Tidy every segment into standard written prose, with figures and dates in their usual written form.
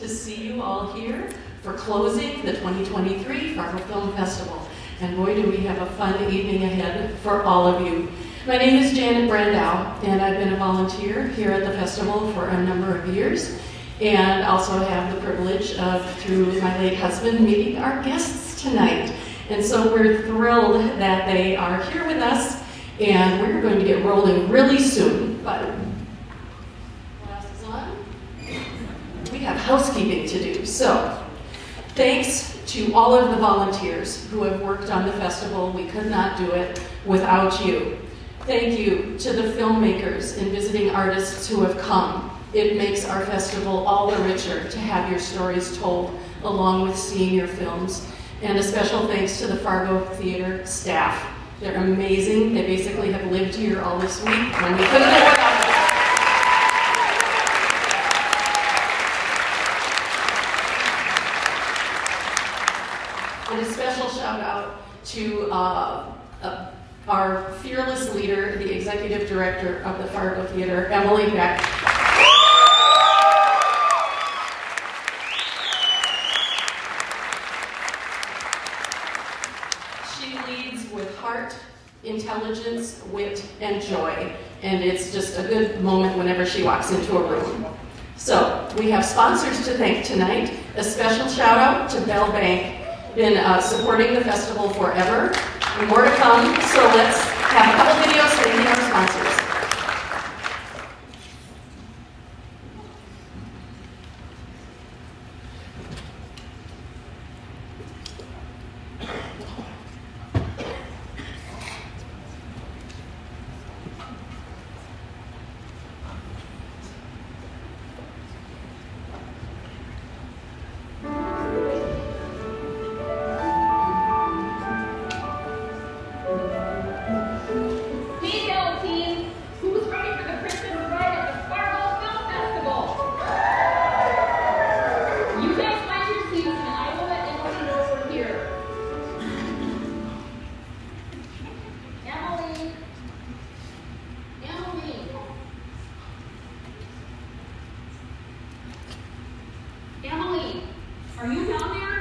to see you all here for closing the 2023 Fargo Film Festival. And boy, do we have a fun evening ahead for all of you. My name is Janet Brandow, and I've been a volunteer here at the festival for a number of years, and also have the privilege of, through my late husband, meeting our guests tonight. And so we're thrilled that they are here with us, and we're going to get rolling really soon. But glasses on. We have housekeeping to do. So thanks to all of the volunteers who have worked on the festival. We could not do it without you. Thank you to the filmmakers and visiting artists who have come. It makes our festival all the richer to have your stories told along with seeing your films. And a special thanks to the Fargo Theater staff. They're amazing. They basically have lived here all this week, and we couldn't do it without them. And a special shout out to our fearless leader, the executive director of the Fargo Theater, Emily Beck. She leads with heart, intelligence, wit, and joy. And it's just a good moment whenever she walks into a room. So we have sponsors to thank tonight. A special shout out to Bell Bank. Been supporting the festival forever. And more to come, so let's have a couple videos thanking our sponsors. Are you down there?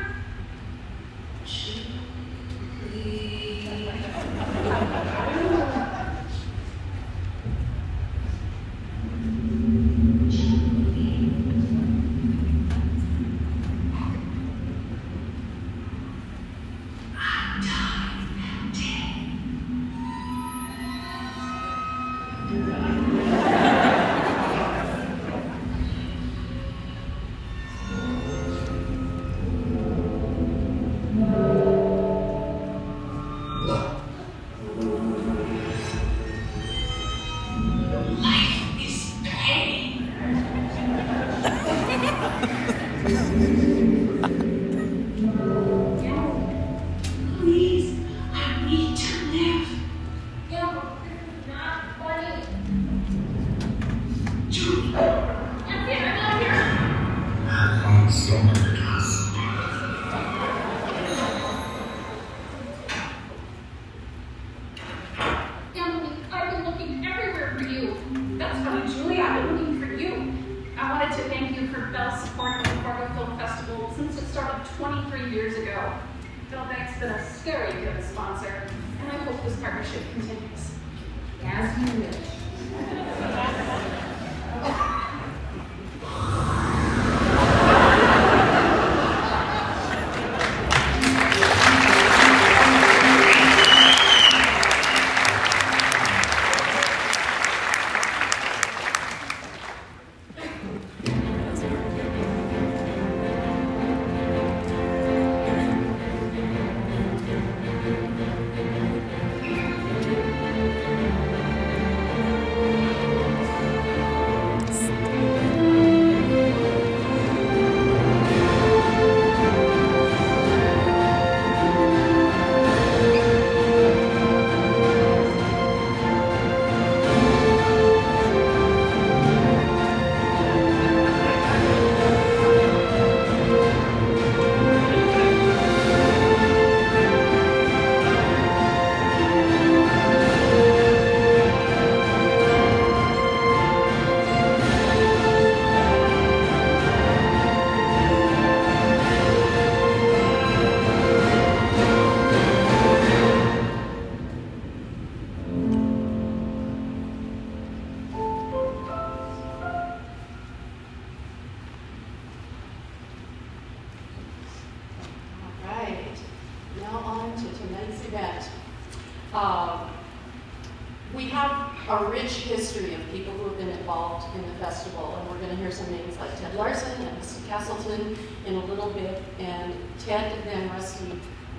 We have a rich history of people who have been involved in the festival, and we're going to hear some names like Ted Larson and Misty Castleton in a little bit, and Ted and Rusty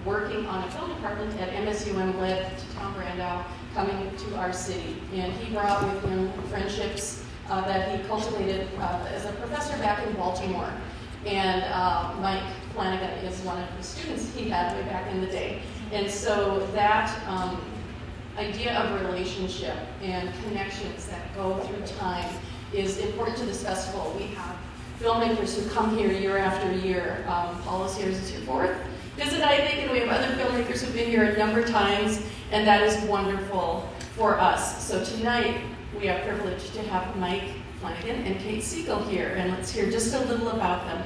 working on a film department at MSUM led to Tom Brandau coming to our city. And he brought with him friendships that he cultivated as a professor back in Baltimore. And Mike Flanagan is one of the students he had way back in the day. And so that idea of relationship and connections that go through time is important to this festival. We have filmmakers who come here year after year. Paul is here as his fourth visit, I think, and we have other filmmakers who've been here a number of times, and that is wonderful for us. So tonight, we are privileged to have Mike Flanagan and Kate Siegel here, and let's hear just a little about them.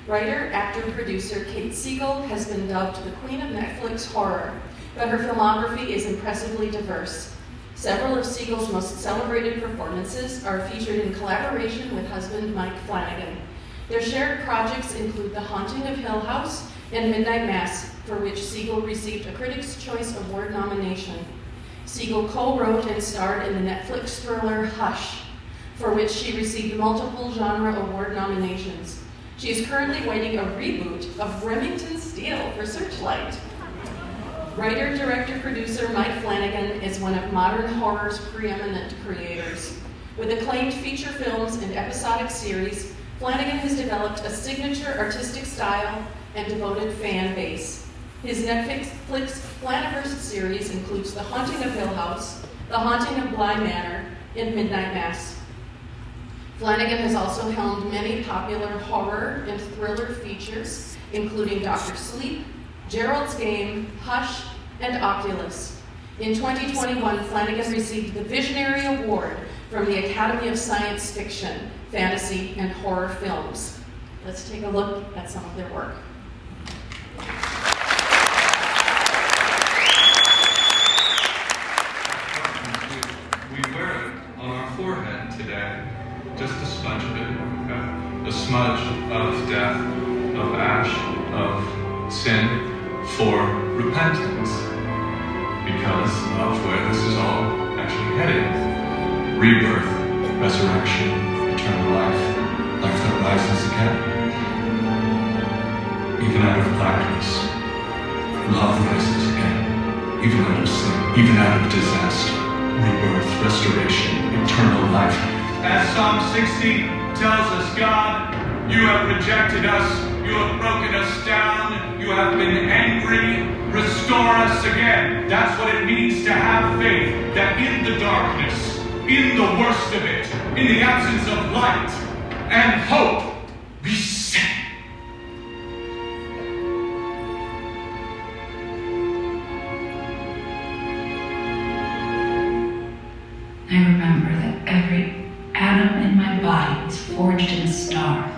Writer, actor, producer Kate Siegel has been dubbed the Queen of Netflix horror, but her filmography is impressively diverse. Several of Siegel's most celebrated performances are featured in collaboration with husband Mike Flanagan. Their shared projects include The Haunting of Hill House and Midnight Mass, for which Siegel received a Critics' Choice Award nomination. Siegel co-wrote and starred in the Netflix thriller Hush, for which she received multiple genre award nominations. She is currently writing a reboot of Remington Steele for Searchlight. Writer, director, producer Mike Flanagan is one of modern horror's preeminent creators. With acclaimed feature films and episodic series, Flanagan has developed a signature artistic style and devoted fan base. His Netflix Flaniverse series includes The Haunting of Hill House, The Haunting of Bly Manor, and Midnight Mass. Flanagan has also helmed many popular horror and thriller features, including Dr. Sleep, Gerald's Game, Hush, and Oculus. In 2021, Flanagan received the Visionary Award from the Academy of Science Fiction, Fantasy, and Horror Films. Let's take a look at some of their work. We wear it on our forehead today, just a smudge of it, okay? A smudge of death, of ash, of sin, for repentance, because of where this is all actually headed. Rebirth, resurrection, eternal life, life that rises again. Even out of darkness, love rises again. Even out of sin, even out of disaster, rebirth, restoration, eternal life. As Psalm 60 tells us, God, you have rejected us, you have broken us down, you have been angry, restore us again. That's what it means to have faith, that in the darkness, in the worst of it, in the absence of light and hope, we sing. I remember that every atom in my body was forged in a star.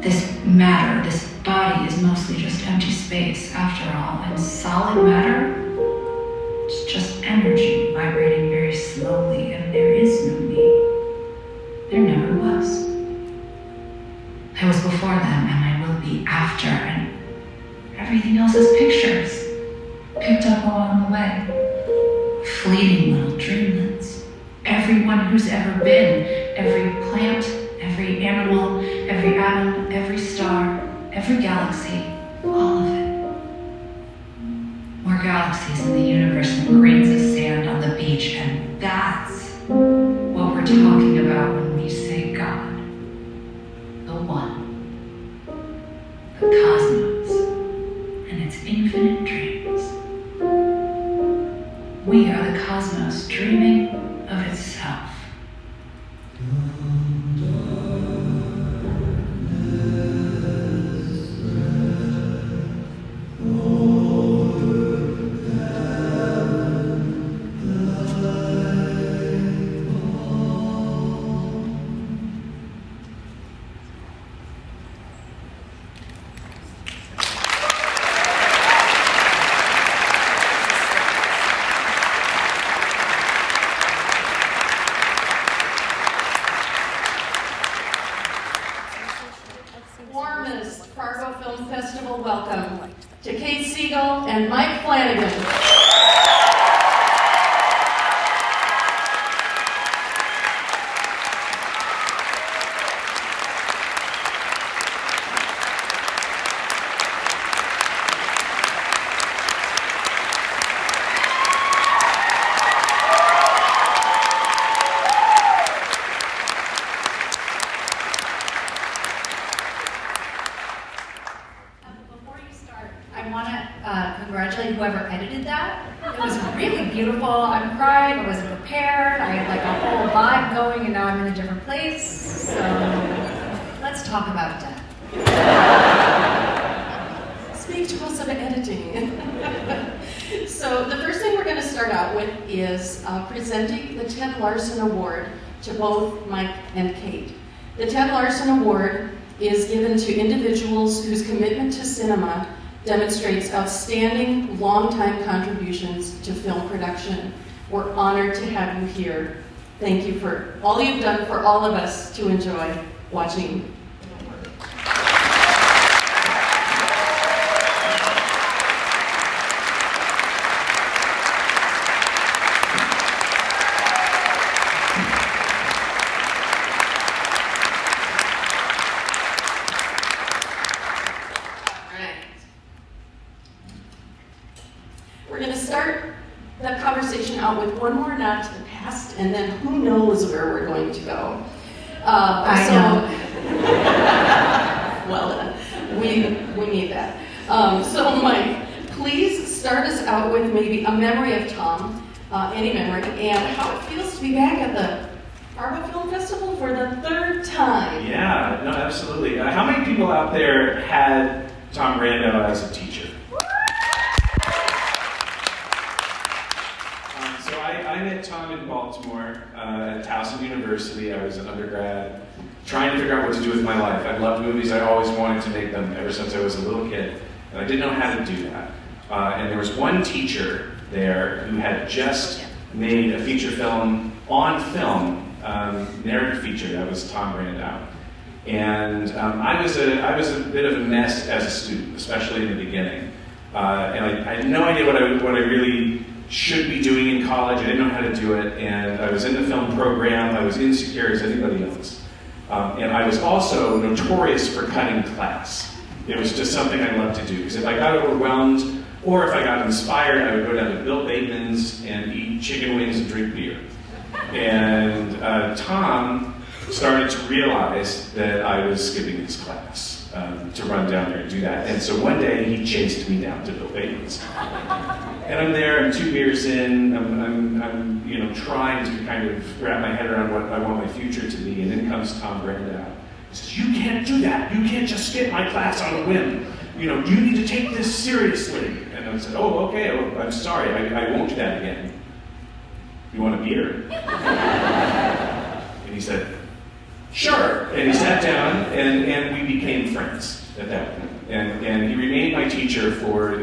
This matter, this body, is mostly just empty space after all, and solid matter is just energy vibrating very slowly, and there is no me. There never was. I was before them, and I will be after, and everything else is pictures, picked up along the way. Fleeting little dreamlets. Everyone who's ever been, every plant, every animal, every atom, every star, every galaxy, all of it. More galaxies in the universe than grains of sand on the beach, and that's what we're talking about when we say God. The One. The cosmos and its infinite dreams. We are the cosmos dreaming of itself. Warmest Fargo Film Festival welcome to Kate Siegel and Mike Flanagan. was really beautiful. I cried, I wasn't prepared, I had like a whole vibe going, and now I'm in a different place. So let's talk about death. Speak to us of editing. So the first thing we're going to start out with is presenting the Ted Larson Award to both Mike and Kate. The Ted Larson Award is given to individuals whose commitment to cinema demonstrates outstanding, long-time contributions to film production. We're honored to have you here. Thank you for all you've done for all of us to enjoy watching. We're going to start the conversation out with one more nod to the past, and then who knows where we're going to go. I know. Well done. We need that. So Mike, please start us out with maybe a memory of Tom, any memory, and how it feels to be back at the Fargo Film Festival for the third time. Yeah, no, absolutely. How many people out there had Tom Brando as a teacher? I met Tom in Baltimore at Towson University. I was an undergrad, trying to figure out what to do with my life. I loved movies. I always wanted to make them ever since I was a little kid, and I didn't know how to do that. And there was one teacher there who had just made a feature film on film, narrative feature. That was Tom Brando. And I was a bit of a mess as a student, especially in the beginning. And I had no idea what I really should be doing in college. I didn't know how to do it, and I was in the film program. I was insecure as anybody else. And I was also notorious for cutting class. It was just something I loved to do, because if I got overwhelmed or if I got inspired, I would go down to Bill Bateman's and eat chicken wings and drink beer. And Tom started to realize that I was skipping his class to run down there and do that. And so one day he chased me down to Bill Bateman's. And I'm there, I'm 2 beers in, I'm trying to kind of wrap my head around what I want my future to be, and in comes Tom Brando. He says, "You can't do that. You can't just skip my class on a whim. You need to take this seriously." And I said, "Oh, okay, I'm sorry, I won't do that again. You want a beer?" And he said, "Sure." And he sat down, and we became friends at that point. And he remained my teacher for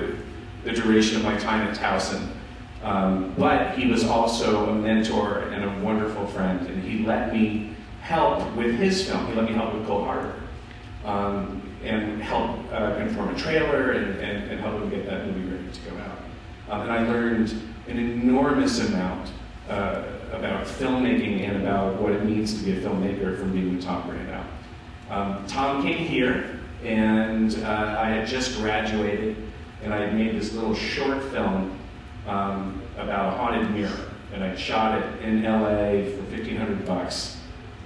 the duration of my time at Towson. But he was also a mentor and a wonderful friend, and he let me help with his film. He let me help with Cold Harbor, and help conform a trailer and help him get that movie ready to go out. And I learned an enormous amount about filmmaking and about what it means to be a filmmaker from being with Tom Brando. Tom came here, and I had just graduated, and I had made this little short film about a haunted mirror, and I shot it in LA for $1,500.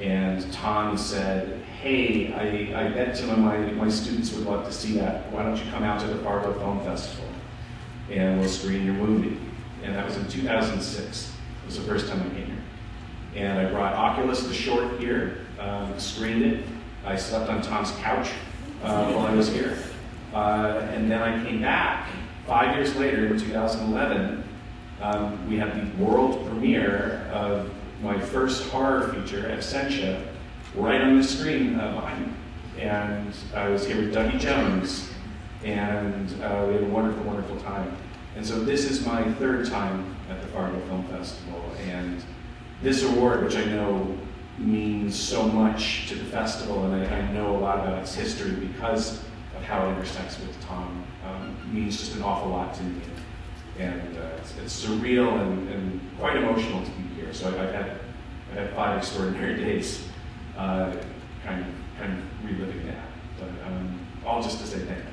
And Tom said, "Hey, I bet some of my students would love to see that. Why don't you come out to the Fargo Film Festival and we'll screen your movie?" And that was in 2006. It was the first time I came here. And I brought Oculus the short here, screened it. I slept on Tom's couch while I was here. And then I came back 5 years later in 2011. We had the world premiere of my first horror feature, Absentia, right on the screen behind me. And I was here with Dougie Jones, and we had a wonderful, wonderful time. And so this is my third time at the Fargo Film Festival, and this award, which I know means so much to the festival, and I know a lot about its history because of how it intersects with Tom, means just an awful lot to me. And it's surreal and quite emotional to be here. So I've had 5 extraordinary days, kind of reliving that. But all just to say thank you.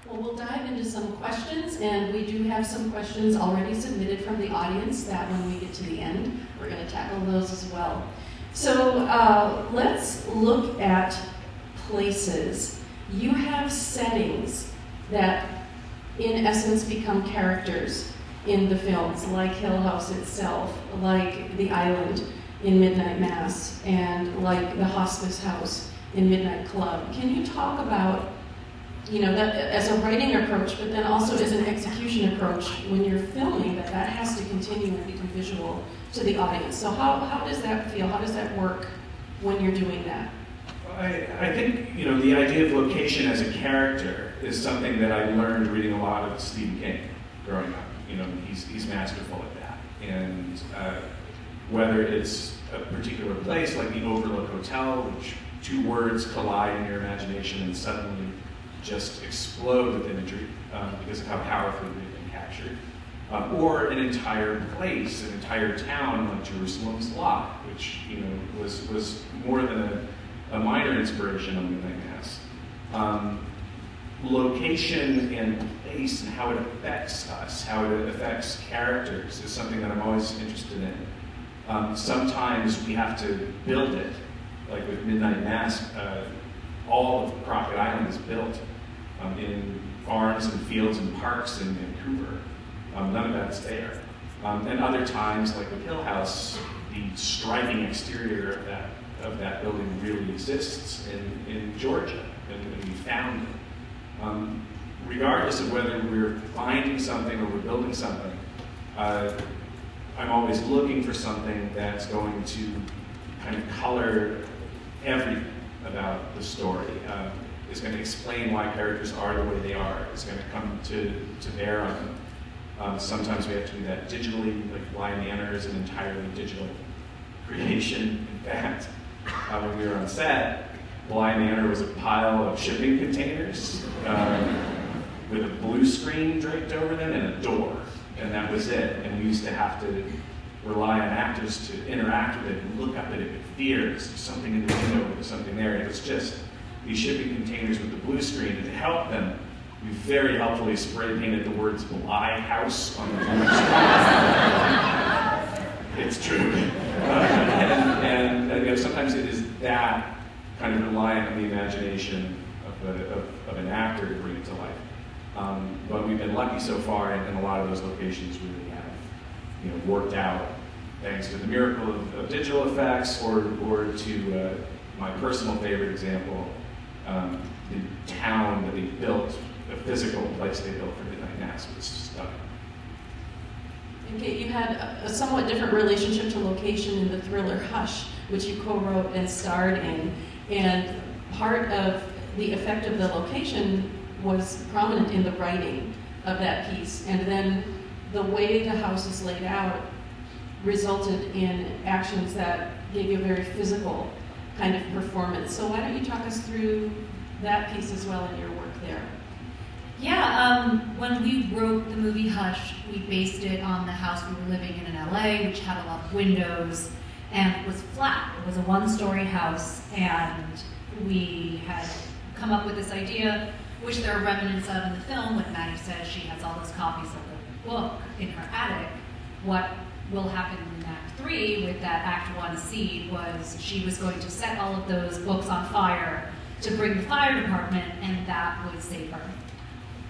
We'll dive into some questions, and we do have some questions already submitted from the audience that when we get to the end, we're going to tackle those as well. So let's look at places. You have settings that, in essence, become characters in the films, like Hill House itself, like the island in Midnight Mass, and like the hospice house in Midnight Club. Can you talk about, that as a writing approach, but then also as an execution approach when you're filming, that has to continue and become visual to the audience? So how does that feel? How does that work when you're doing that? I think, the idea of location as a character is something that I learned reading a lot of Stephen King growing up. He's masterful at that. And whether it's a particular place like the Overlook Hotel, which two words collide in your imagination and suddenly just explode with imagery because of how powerfully they've been captured, or an entire place, an entire town like Jerusalem's Lot, which was more than a minor inspiration on Midnight Mass. Location and place and how it affects us, how it affects characters, is something that I'm always interested in. Sometimes we have to build it, like with Midnight Mass. All of Crockett Island is built in farms and fields and parks in Vancouver. None of that's there. And other times, like with Hill House, the striking exterior of that building really exists in Georgia, and we found it. Regardless of whether we're finding something or we're building something, I'm always looking for something that's going to kind of color everything about the story. It's going to explain why characters are the way they are. It's going to come to bear on them. Sometimes we have to do that digitally, like Bly Manor is an entirely digital creation. In fact, when we were on set, Bly Manor was a pile of shipping containers with a blue screen draped over them and a door, and that was it. And we used to have to rely on actors to interact with it and look up at it with fear. There's something in the window, there's something there. And it was just these shipping containers with the blue screen. And to help them, we very helpfully spray painted the words Bly House on the blue screen. It's true. And sometimes it is that kind of reliant on the imagination of an actor to bring it to life. But we've been lucky so far, and a lot of those locations really have, worked out thanks to the miracle of digital effects, or to my personal favorite example, the town that they built, the physical place they built for Midnight Mass was stunning. Okay, you had a somewhat different relationship to location in the thriller Hush, which you co-wrote and starred in. And part of the effect of the location was prominent in the writing of that piece. And then the way the house is laid out resulted in actions that gave you a very physical kind of performance. So why don't you talk us through that piece as well in your work there? Yeah, when we wrote the movie Hush, we based it on the house we were living in LA, which had a lot of windows and was flat. It was a one-story house, and we had come up with this idea, which there are remnants of in the film, when Maddie says she has all those copies of the book in her attic. What will happen in Act 3 with that Act 1 seed was she was going to set all of those books on fire to bring the fire department, and that would save her.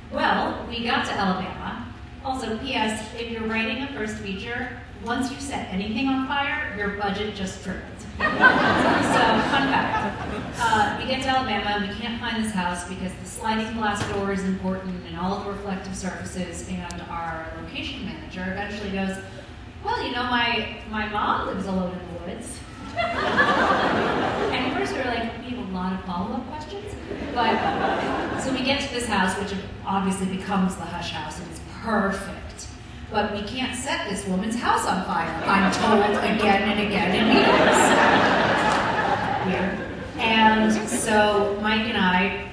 Well, we got to Alabama. Also, P.S., if you're writing a first feature, once you set anything on fire, your budget just tripled. So, fun fact. We get to Alabama, and we can't find this house because the sliding glass door is important and all of the reflective surfaces, and our location manager eventually goes, well, my mom lives alone in the woods. And at first we were like, we have a lot of follow-up questions. But, so we get to this house, which obviously becomes the Hush house, and it's perfect. But we can't set this woman's house on fire, I'm told again and again in meetings. Weird. And so Mike and I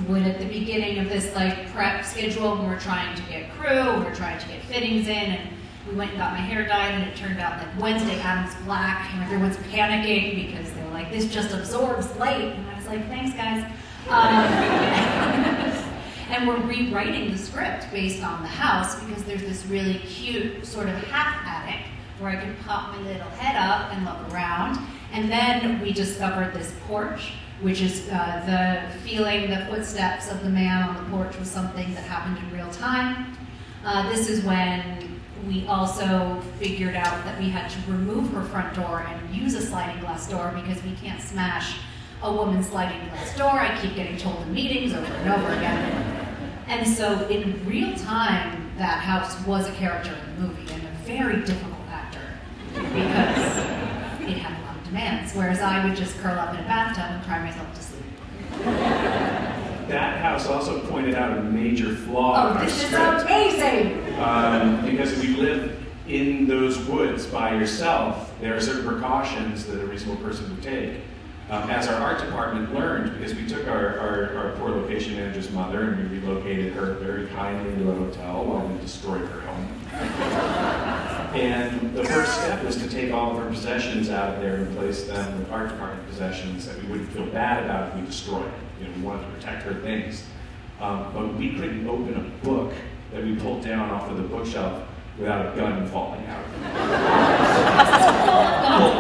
would, at the beginning of this prep schedule, when we're trying to get crew, we're trying to get fittings in, and we went and got my hair dyed, and it turned out Wednesday Adam's black, and everyone's panicking because they're like, this just absorbs light. And I was like, thanks, guys. And we're rewriting the script based on the house, because there's this really cute sort of half attic where I can pop my little head up and look around. And then we discovered this porch, which is the feeling, the footsteps of the man on the porch was something that happened in real time. This is when we also figured out that we had to remove her front door and use a sliding glass door because we can't smash a woman's sliding glass door. I keep getting told in meetings over and over again. And so in real time, that house was a character in the movie and a very difficult actor because it had a lot of demands, whereas I would just curl up in a bathtub and cry myself to sleep. That house also pointed out a major flaw in Oh, our this is script. amazing! Because if you live in those woods by yourself, there are certain precautions that a reasonable person would take. As our art department learned, because we took our poor location manager's mother and we relocated her very kindly into a hotel while we destroyed her home. And the first step was to take all of her possessions out of there and place them with art department possessions that we wouldn't feel bad about if we destroyed. You know, we wanted to protect her things. But we couldn't open a book that we pulled down off of the bookshelf without a gun falling out.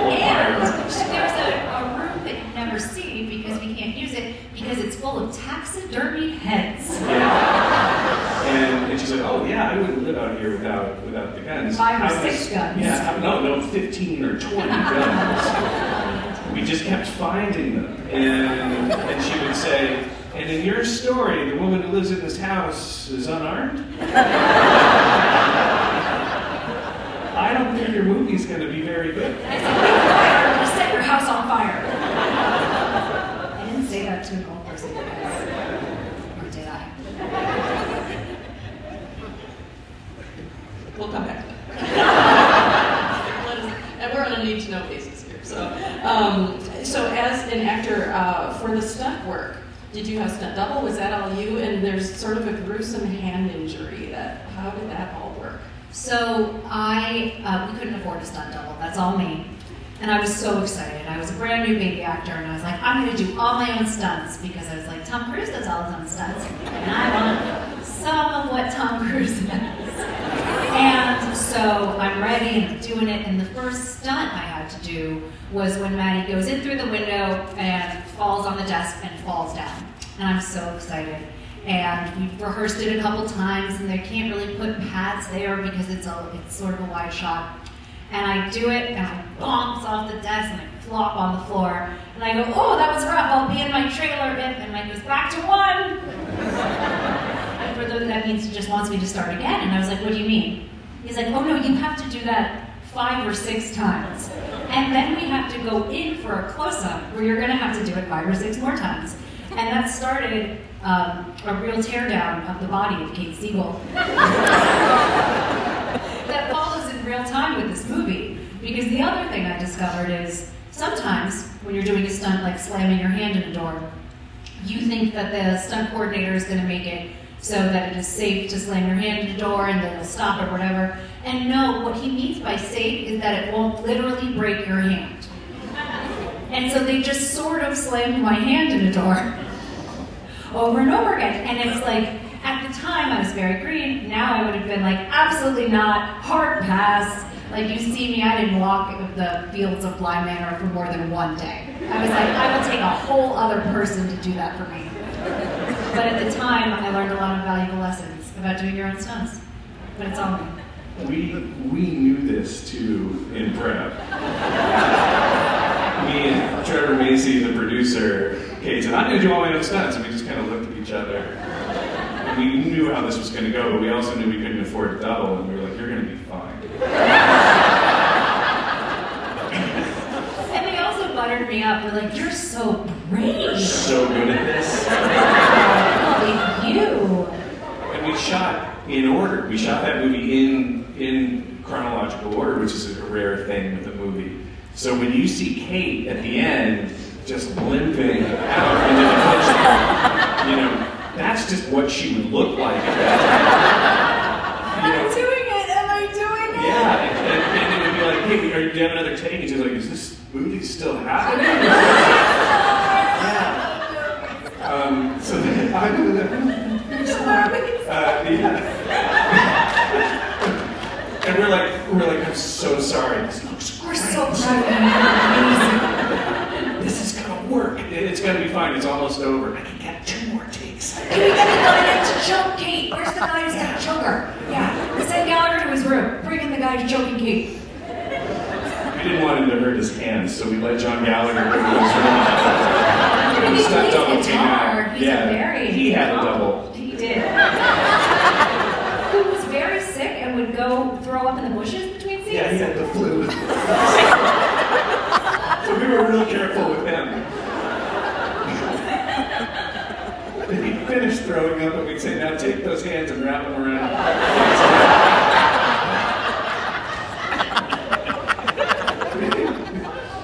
There's a room that you never see because we can't use it because it's full of taxidermied heads. Yeah. And she's like, oh yeah, I wouldn't live out here without the guns. 5 or 6 guns. Yeah, no, 15 or 20 guns. We just kept finding them. And she would say, and in your story, the woman who lives in this house is unarmed? I don't think your movie's going to be very good. I said, you set your house on fire. I didn't say that to an old person, or did I? We'll come back to that. And we're on a need-to-know basis here. So as an actor, for the stunt work, did you have stunt double? Was that all you? And there's sort of a gruesome hand injury. How did that all work? So we couldn't afford a stunt double. That's all me. And I was so excited. I was a brand new baby actor, and I was like, I'm going to do all my own stunts because I was like, Tom Cruise does all his own stunts, and I want some of what Tom Cruise does. And so I'm ready and I'm doing it. And the first stunt I had to do was when Maddie goes in through the window and falls on the desk and falls down. And I'm so excited. And we've rehearsed it a couple times, and they can't really put pads there because it's sort of a wide shot. And I do it, and I bounce off the desk, and I flop on the floor. And I go, oh, that was rough. I'll be in my trailer if. And Mike goes, back to 1. And for those, that means he just wants me to start again. And I was like, what do you mean? He's like, oh no, you have to do that 5 or 6 times. And then we have to go in for a close-up where you're gonna have to do it 5 or 6 more times. And that started a real teardown of the body of Kate Siegel. That follows in real time with this movie. Because the other thing I discovered is sometimes when you're doing a stunt like slamming your hand in a door, you think that the stunt coordinator is gonna make it so that it is safe to slam your hand in the door and then it'll stop or whatever. And no, what he means by safe is that it won't literally break your hand. And so they just sort of slammed my hand in a door over and over again. And it's like, at the time I was very green, now I would have been like, absolutely not, hard pass. Like you see me, I didn't walk the fields of Bly Manor for more than 1 day. I was like, I will take a whole other person to do that for me. But at the time, I learned a lot of valuable lessons about doing your own stunts. But it's all me. We knew this too in prep. Me and Trevor Macy, the producer, Kate said, I'm going to do all my own stunts. And we just kind of looked at each other. And we knew how this was going to go, but we also knew we couldn't afford a double. And we were like, you're going to be fine. And they also buttered me up. They're like, you're so brave. So good at this. You. And we shot in order. We shot that movie in chronological order, which is a rare thing with a movie. So when you see Kate at the end just limping out into the kitchen, you know, that's just what she would look like at that time. Am I doing it? Am I doing it? Yeah, and it would be like, hey, do you have another take? And she's like, is this movie still happening? Yeah. So then, and we're like, I'm so sorry. This looks We're great. so proud of you. it's going to be fine. It's almost over. I can get 2 more takes. Can we get the guy to choke Kate? Where's the guy who's gonna choke her? Yeah, send Gallagher to his room. Bring in the guy to choking Kate. We didn't want him to hurt his hands, so we let John Gallagher go to his room. He Stuck plays double guitar. team. He's a very... He had a double. He did. Who was very sick and would go throw up in the bushes between scenes. Yeah, he had the flu. So we were real careful with him. He'd finish throwing up, and we'd say, now take those hands and wrap them around.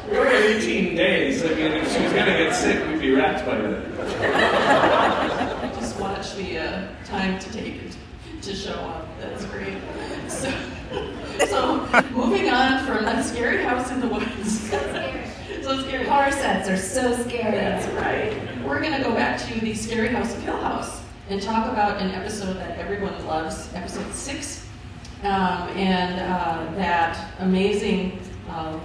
We were 18 days. I mean, if she was going to get sick, we'd be wrapped by then. I just watched the time to take it to show up. That's great. So moving on from a scary house in the woods. So scary. Horror sets are so scary. That's right. We're going to go back to the Scary House of Hill House and talk about an episode that everyone loves, episode 6, and that amazing,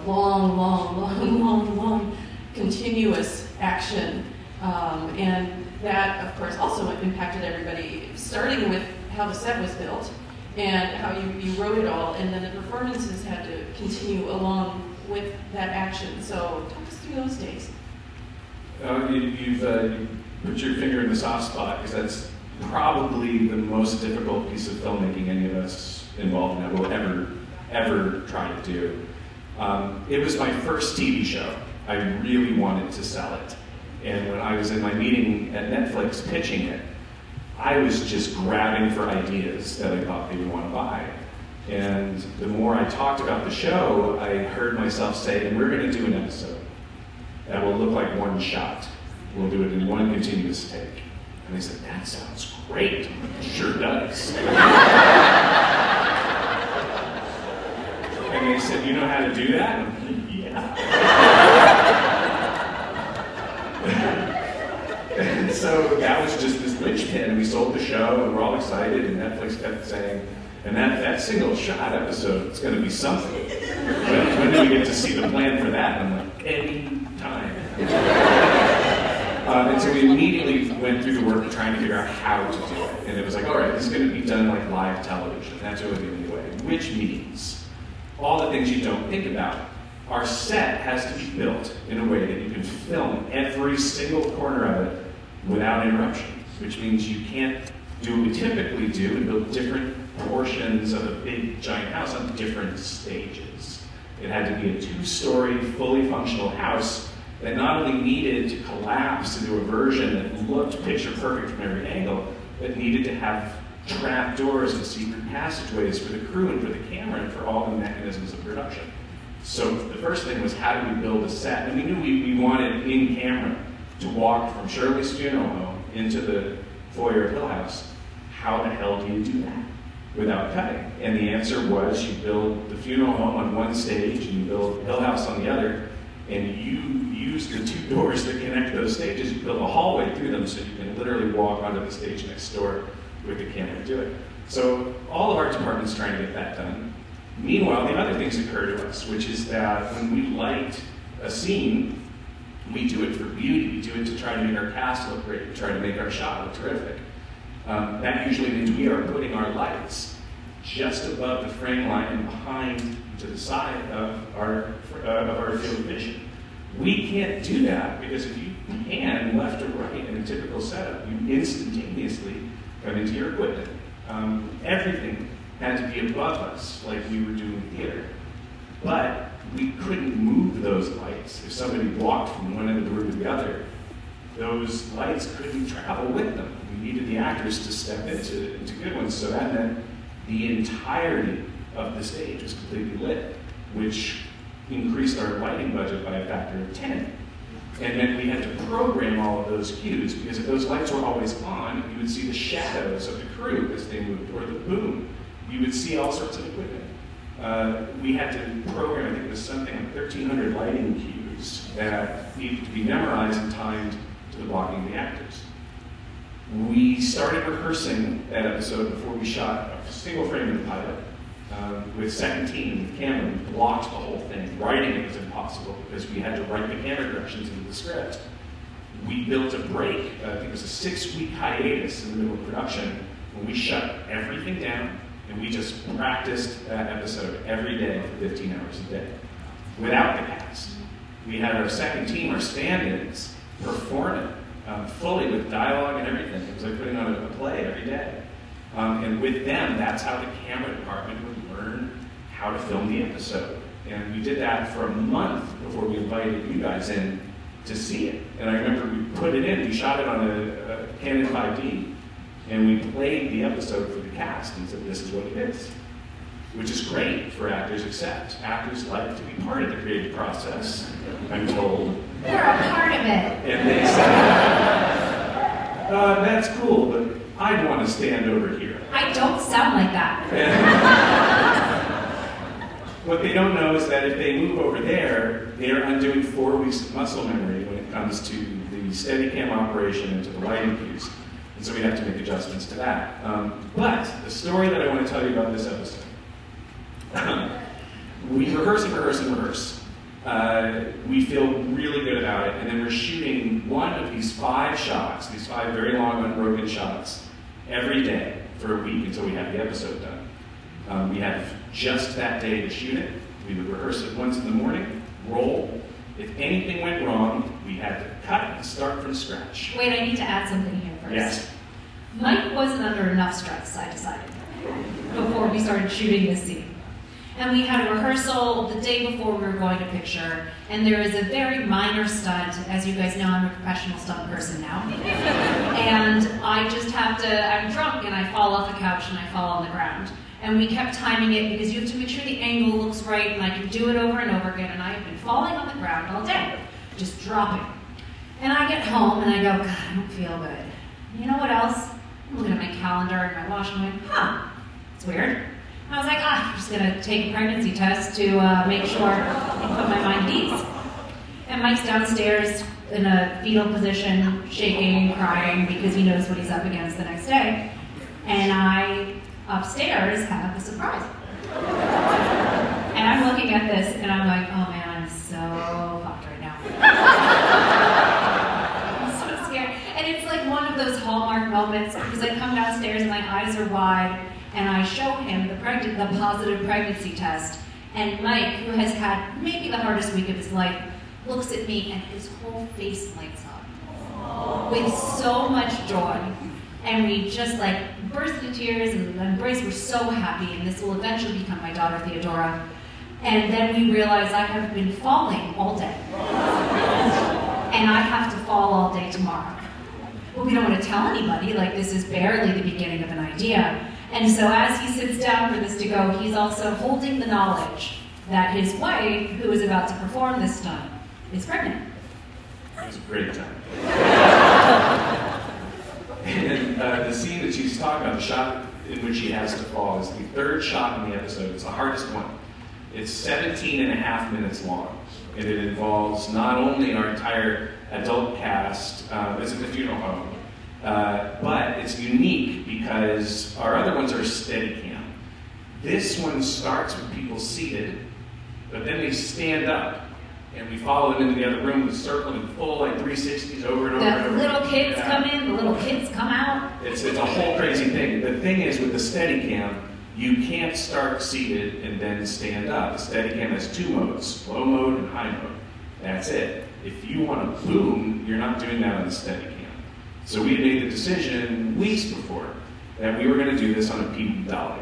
long, continuous action. And that, of course, also impacted everybody, starting with how the set was built and how you wrote it all, and then the performances had to continue along with that action. So talk us through those days. You've put your finger in the soft spot, because that's probably the most difficult piece of filmmaking any of us involved in that will ever try to do. It was my first TV show. I really wanted to sell it. And when I was in my meeting at Netflix pitching it, I was just grabbing for ideas that I thought they would want to buy. And the more I talked about the show, I heard myself say, and we're going to do an episode that will look like one shot. We'll do it in one continuous take. And they said, that sounds great. It sure does. And they said, you know how to do that? And I'm like, yeah. And so that was just this linchpin, and we sold the show, and we're all excited, and Netflix kept saying, and that single shot episode is going to be something. When do we get to see the plan for that? And I'm like, any time. And so we immediately went through the work of trying to figure out how to do it. And it was like, all right, this is going to be done like live television. That's really the only way. Which means all the things you don't think about. Our set has to be built in a way that you can film every single corner of it without interruption, which means you can't do what we typically do and build different portions of a big giant house on different stages. It had to be a 2-story, fully functional house that not only needed to collapse into a version that looked picture perfect from every angle, but needed to have trap doors and secret passageways for the crew and for the camera and for all the mechanisms of production. So the first thing was, how do we build a set? And we knew we wanted in camera to walk from Shirley's funeral home into the foyer of Hill House. How the hell do you do that without cutting? And the answer was, you build the funeral home on one stage and you build Hill House on the other, and you use the 2 doors that connect those stages. You build a hallway through them so you can literally walk onto the stage next door with the camera and do it. So all of our department's trying to get that done. Meanwhile, the other things occur to us, which is that when we light a scene, we do it for beauty. We do it to try to make our cast look great, to try to make our shot look terrific. That usually means we are putting our lights just above the frame line and behind to the side of our field of vision. We can't do that because if you pan left or right in a typical setup, you instantaneously come into your equipment. Everything had to be above us, like we were doing theater. But we couldn't move those lights. If somebody walked from one end of the room to the other, those lights couldn't travel with them. We needed the actors to step into good ones, so that meant the entirety of the stage was completely lit, which increased our lighting budget by a factor of 10. And then we had to program all of those cues, because if those lights were always on, you would see the shadows of the crew as they moved, or the boom. You would see all sorts of equipment. We had to program, I think it was something like 1,300 lighting cues that needed to be memorized and timed to the blocking of the actors. We started rehearsing that episode before we shot a single frame of the pilot. With second team, with camera, we blocked the whole thing. Writing it was impossible because we had to write the camera directions into the script. we built a break. I think it was a 6-week hiatus in the middle of production when we shut everything down and we just practiced that episode every day for 15 hours a day without the cast. We had our second team, our stand-ins, perform it fully with dialogue and everything. It was like putting on a play every day. And with them, that's how the camera department would learn how to film the episode. And we did that for a month before we invited you guys in to see it. And I remember we put it in, we shot it on a Canon 5D, and we played the episode for the cast and said, this is what it is. Which is great for actors, except actors like to be part of the creative process, I'm told. They're a part of it. And they say, that's cool, but I'd want to stand over here. I don't sound like that. What they don't know is that if they move over there, they're undoing 4 weeks of muscle memory when it comes to the Steadicam operation and to the lighting cues. And so we have to make adjustments to that. But the story that I want to tell you about this episode, we rehearse and rehearse and rehearse. We feel really good about it, and then we're shooting one of these 5 shots, these 5 very long, unbroken shots, every day for a week until we have the episode done. We have just that day to shoot it. We would rehearse it once in the morning, roll. If anything went wrong, we had to cut and start from scratch. Wait, I need to add something here first. Yes. Mike wasn't under enough stress, I decided, before we started shooting this scene. And we had a rehearsal the day before we were going to picture, and there is a very minor stunt. As you guys know, I'm a professional stunt person now. And I just have to, I'm drunk and I fall off the couch and I fall on the ground. And we kept timing it because you have to make sure the angle looks right, and I can do it over and over again. And I have been falling on the ground all day, just dropping. And I get home and I go, God, I don't feel good. You know what else? I'm looking at my calendar and my watch and I'm like, it's weird. I was like, I'm just gonna take a pregnancy test to make sure I put my mind at ease. And Mike's downstairs in a fetal position, shaking, crying, because he knows what he's up against the next day. And I, upstairs, have a surprise. And I'm looking at this and I'm like, oh man, I'm so fucked right now. I'm so scared. And it's like one of those hallmark moments, because I come downstairs and my eyes are wide, and I show him the positive pregnancy test, and Mike, who has had maybe the hardest week of his life, looks at me and his whole face lights up with so much joy. And we just like burst into tears and embrace. We're so happy, and this will eventually become my daughter Theodora. And then we realize I have been falling all day. And I have to fall all day tomorrow. But we don't want to tell anybody, like this is barely the beginning of an idea. And so as he sits down for this to go, he's also holding the knowledge that his wife, who is about to perform this stunt, is pregnant. It was a great time. And the scene that she's talking about, the shot in which she has to fall, is the 3rd shot in the episode. It's the hardest one. It's 17 and a half minutes long. And it involves not only our entire adult cast, it's at the funeral home, but it's unique because our other ones are Steadicam. This one starts with people seated, but then they stand up, and we follow them into the other room with a circle and full like 360s over and over and over. The little kids come in, the little kids come out. It's a whole crazy thing. The thing is, with the Steadicam, you can't start seated and then stand up. The Steadicam has 2 modes, low mode and high mode. That's it. If you want to boom, you're not doing that on the Steadicam. So we made the decision weeks before that we were going to do this on a PD dolly.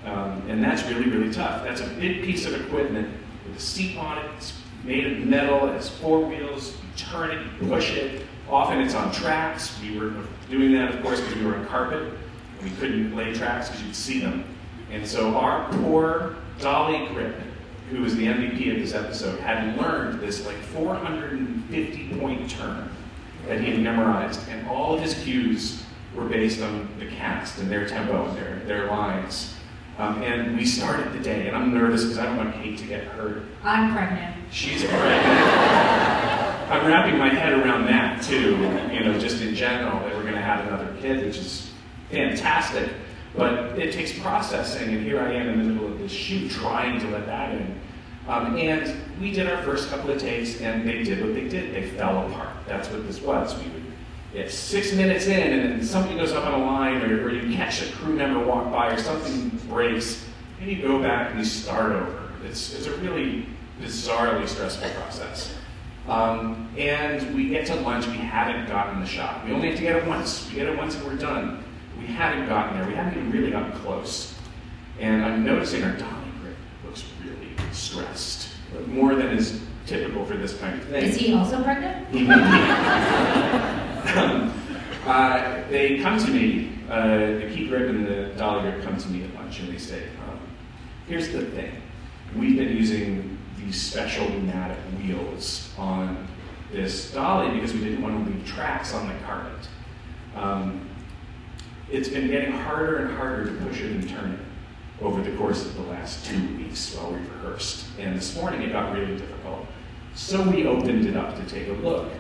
And that's really, really tough. That's a big piece of equipment with a seat on it. It's made of metal, it has 4 wheels. You turn it, you push it. Often it's on tracks. We were doing that, of course, because we were on carpet. And we couldn't lay tracks because you'd see them. And so our poor dolly grip, who was the MVP of this episode, had learned this like 450-point turn that he had memorized, and all of his cues were based on the cast and their tempo and their lines. And we started the day, and I'm nervous because I don't want Kate to get hurt. I'm pregnant. She's pregnant. I'm wrapping my head around that too, just in general, that we're going to have another kid, which is fantastic. But it takes processing, and here I am in the middle of this shoot trying to let that in. And we did our first couple of takes, and they did what they did. They fell apart. That's what this was. It's 6 minutes in, and then something goes up on a line, or you catch a crew member walk by, or something breaks, and you go back and you start over. It's a really bizarrely stressful process. And we get to lunch, we haven't gotten the shot. We only have to get it once. We get it once and we're done. We haven't gotten there. We haven't even really gotten close. And I'm noticing our dolly grip looks really stressed, more than is typical for this kind of thing. Is he also pregnant? They come to me, the key grip and the dolly grip come to me at lunch, and they say, here's the thing. We've been using these special pneumatic wheels on this dolly because we didn't want to leave tracks on the carpet. It's been getting harder and harder to push it and turn it over the course of the last 2 weeks while we rehearsed. And this morning it got really difficult. So we opened it up to take a look.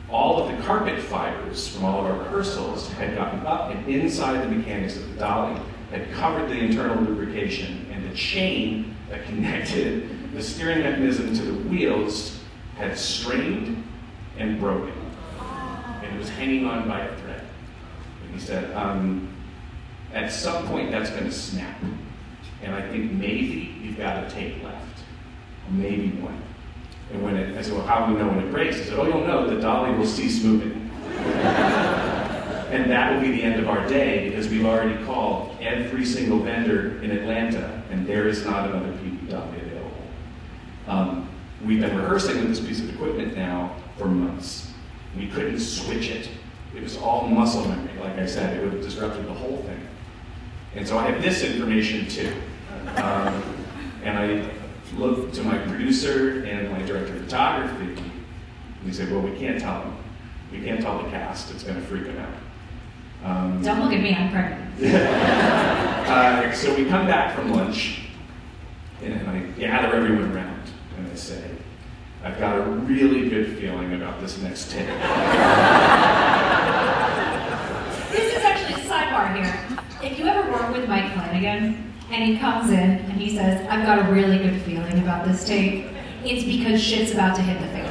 All of the carpet fibers from all of our rehearsals had gotten up and inside the mechanics of the dolly had covered the internal lubrication, and the chain that connected the steering mechanism to the wheels had strained and broken. And it was hanging on by a thread. And he said, at some point that's going to snap. And I think maybe you've got a tape left. Or maybe one. And I said, well, how do we know when it breaks? He said, oh, you'll know, the dolly will cease moving. And that will be the end of our day, because we've already called every single vendor in Atlanta, and there is not another PB dolly available. We've been rehearsing with this piece of equipment now for months. We couldn't switch it. It was all muscle memory. Like I said, it would have disrupted the whole thing. And so I have this information too. And I looked to my producer and my director of photography, and he said, well, we can't tell them. We can't tell the cast. It's going to freak them out. Don't look at me, I'm pregnant. So we come back from lunch, and I gather everyone around, and I say, I've got a really good feeling about this next take. This is actually a sidebar here. If you ever work with Mike Flanagan, and he comes in and he says, I've got a really good feeling about this take, it's because shit's about to hit the fan.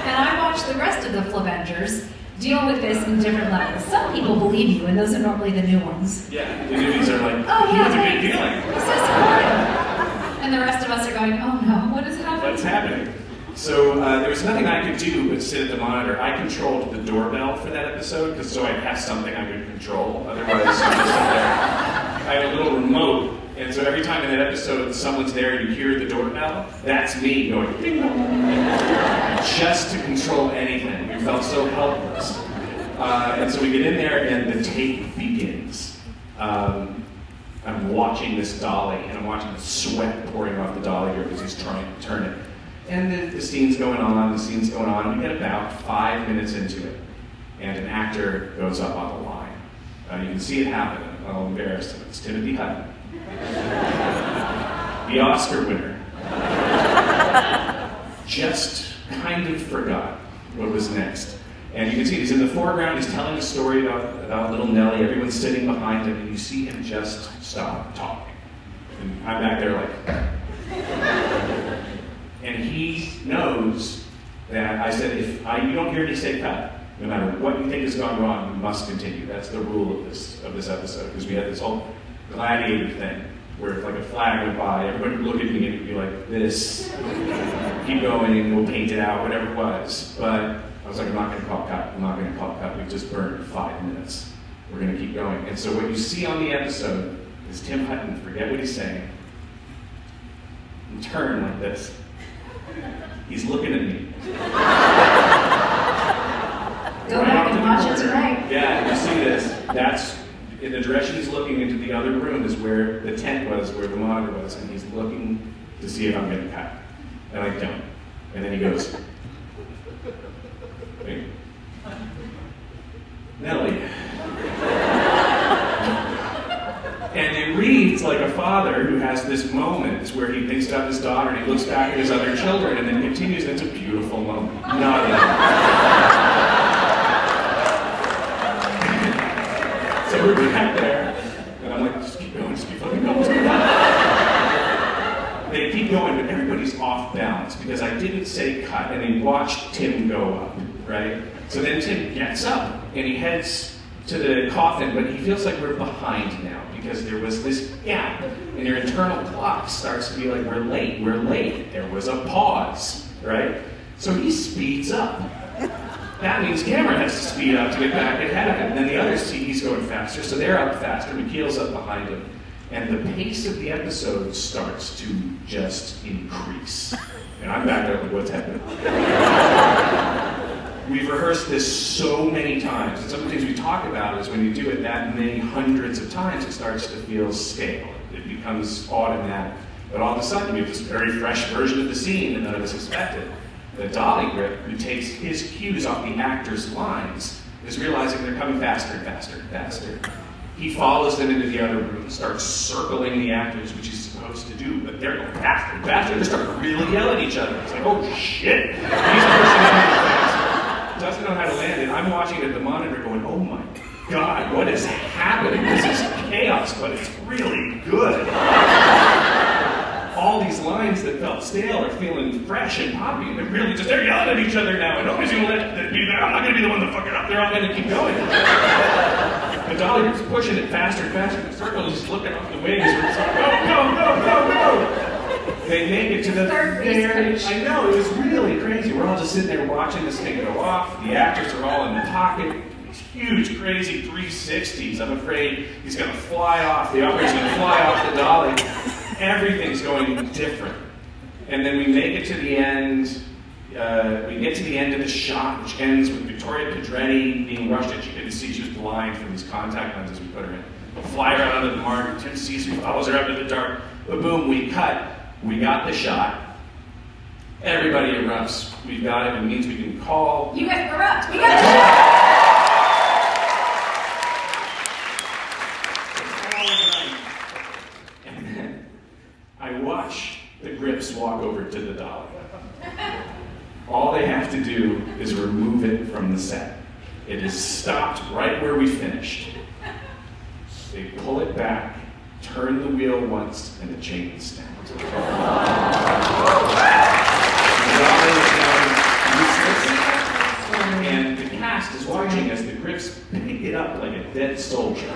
And I watch the rest of the Flavengers deal with this in different levels. Some people believe you, and those are normally the new ones. Yeah, the newbies are like, oh yeah, that's a good feeling. This is supportive. And the rest of us are going, oh no, what is happening? What's happening? So there was nothing I could do but sit at the monitor. I controlled the doorbell for that episode, so I'd have something I could control. Otherwise, I'm just there. I had a little remote, and so every time in that episode someone's there and you hear the doorbell, that's me going ding dong, just to control anything. We felt so helpless. And so we get in there and the take begins. I'm watching this dolly, and I'm watching the sweat pouring off the dolly here because he's trying to turn it. And the scene's going on, We get about 5 minutes into it, and an actor goes up on the line. You can see it happen. I'll embarrass him. It's Timothy Hutton, the Oscar winner. Just kind of forgot what was next. And you can see he's in the foreground, he's telling a story about little Nellie, everyone's sitting behind him, and you see him just stop talking. And I'm back there like... And he knows that I said, if you don't hear me say cut, no matter what you think has gone wrong, you must continue. That's the rule of this episode, because we had this whole gladiator thing, where if like a flag went by, everybody would look at me and it'd be like this, keep going, we'll paint it out, whatever it was. But I was like, I'm not going to call cut. We've just burned 5 minutes. We're going to keep going. And so what you see on the episode is Tim Hutton forget what he's saying and turn like this. He's looking at me. Go back and watch it tonight. Yeah, you see this. That's in the direction he's looking into the other room is where the tent was, where the monitor was, and he's looking to see if I'm going to cut. And I don't. And then he goes, wait. Nellie. And it reads like a father who has this moment where he thinks about his daughter and he looks back at his other children and then continues. It's a beautiful moment. Not So we're back there, and I'm like, just keep going, just keep fucking going. They keep going because I didn't say cut, and he watched Tim go up, right? So then Tim gets up, and he heads to the coffin, but he feels like we're behind now, because there was this gap, and your internal clock starts to be like, we're late. There was a pause, right? So he speeds up. That means Cameron has to speed up to get back ahead of him. And then the others see he's going faster, so they're up faster. McKeel's up behind him. And the pace of the episode starts to just increase. And I'm back there like, what's happening? We've rehearsed this so many times. And some of the things we talk about is when you do it that many hundreds of times, it starts to feel stale. It becomes automatic. But all of a sudden, you have this very fresh version of the scene that none of us expected. The dolly grip, who takes his cues off the actor's lines, is realizing they're coming faster and faster and faster. He follows them into the other room, starts circling the actors, which he's supposed to do, but they're going faster and faster. They're starting to really yell at each other. It's like, oh shit! He's pushing him fast. Doesn't know how to land it. I'm watching it at the monitor going, oh my god, what is happening? This is chaos, but it's really good. All these lines that felt stale are feeling fresh and poppy, and they're yelling at each other now, and nobody's gonna let it be there. I'm not gonna be the one to fuck it up. They're all gonna keep going. The dolly is pushing it faster and faster. The circle is just looking off the wings. It's like, go. They make it to the very, I know, it was really crazy. We're all just sitting there watching this thing go off. The actors are all in the pocket. These huge, crazy 360s. I'm afraid he's gonna fly off. The operator's gonna fly off the dolly. Everything's going different. And then we make it to the end. We get to the end of the shot, which ends with Victoria Pedretti being rushed in. She couldn't see, she was blind from these contact lenses we put her in. We fly her out of the mark, Tim sees her, follows her out into the dark. But boom, we cut. We got the shot. Everybody erupts. We've got it. It means we can call. You guys erupt. We got it. I watch the grips walk over to the dolly. All they have to do is remove it from the set. It is stopped right where we finished. They pull it back, turn the wheel once, and the chain snapped. The dolly is now useless, and the cast is watching as the grips pick it up like a dead soldier.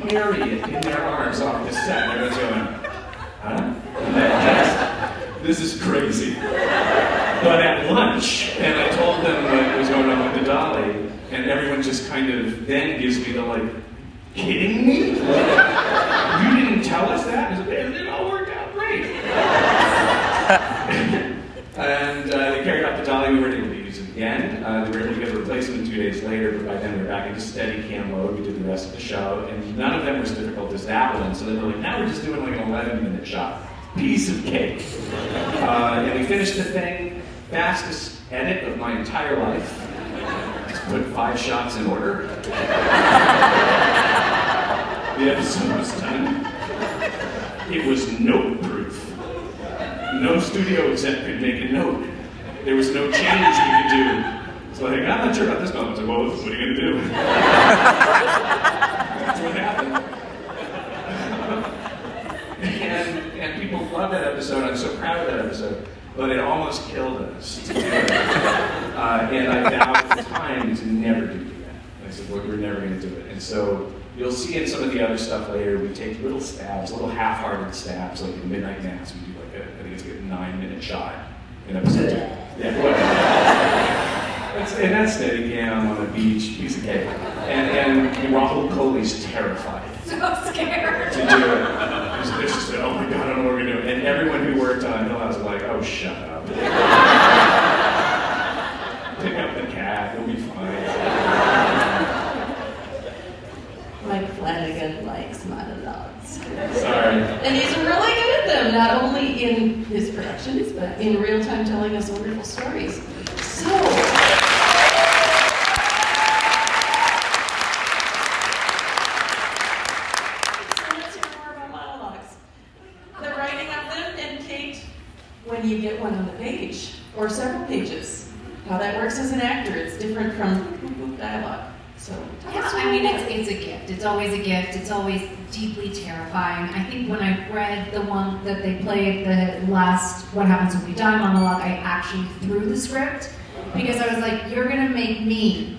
Carry it in their arms off the set. Everyone's going, huh? This is crazy. But at lunch, and I told them what was going on with the dolly, and everyone just kind of then gives me the like, kidding me? Like, you didn't tell us that? It all worked out great. And they carried out the dolly. We were able to use it again. They were able to get a replacement 2 days later, but by then we were back into steady cam mode. We did the rest of the show, and none of them were as difficult as that one. So they were like, now we're just doing like an 11-minute shot. Piece of cake. And we finished the thing. Fastest edit of my entire life. Just put 5 shots in order. The episode was done. It was note-proof. No studio exec could make a note. There was no change we could do. So like, I'm not sure about this moment. I was like, well, what are you going to do? That's what happened. And people love that episode. I'm so proud of that episode. But it almost killed us to do it. And I vowed at the time to never do that. I said, well, we're never going to do it. And so you'll see in some of the other stuff later, we take little stabs, little half-hearted stabs, like in Midnight Mass, we do like I think it's like a 9-minute shot in episode 2. Yeah, whatever. And that's steady cam on the beach, piece of cake. And Rahul Kohli's terrified. So scared. To do it. They're just like, oh my god, I don't know what we're doing. And everyone who worked on Hill House was like, oh, shut up. Pick up the cat, it'll be fine. Mike Flanagan likes monologues. Sorry. And he's really good at them, not only in his productions, but in real time telling us wonderful stories. So let's hear more about monologues. The writing of them, and Kate, when you get one on the page, or several pages, how that works as an actor, it's different from dialogue. So tell Yeah, us I mean, about it. it's a gift. It's always a gift. It's always deeply terrifying. I think when I read the one that they played, the last What Happens When We Die monologue, I actually threw the script because I was like, you're gonna make me,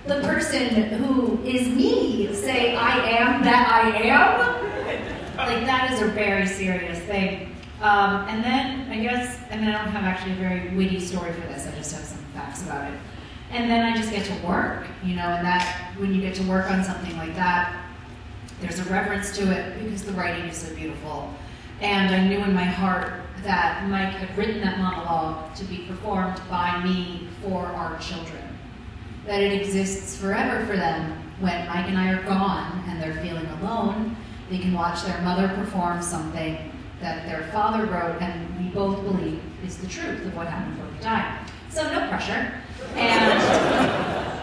the person who is me, say I am that I am? Like, that is a very serious thing. And then, I guess, I don't have actually a very witty story for this, I just have some facts about it. And then I just get to work, and that, when you get to work on something like that, there's a reverence to it because the writing is so beautiful. And I knew in my heart that Mike had written that monologue to be performed by me for our children. That it exists forever for them. When Mike and I are gone and they're feeling alone, they can watch their mother perform something that their father wrote and we both believe is the truth of what happened before we died. So no pressure. And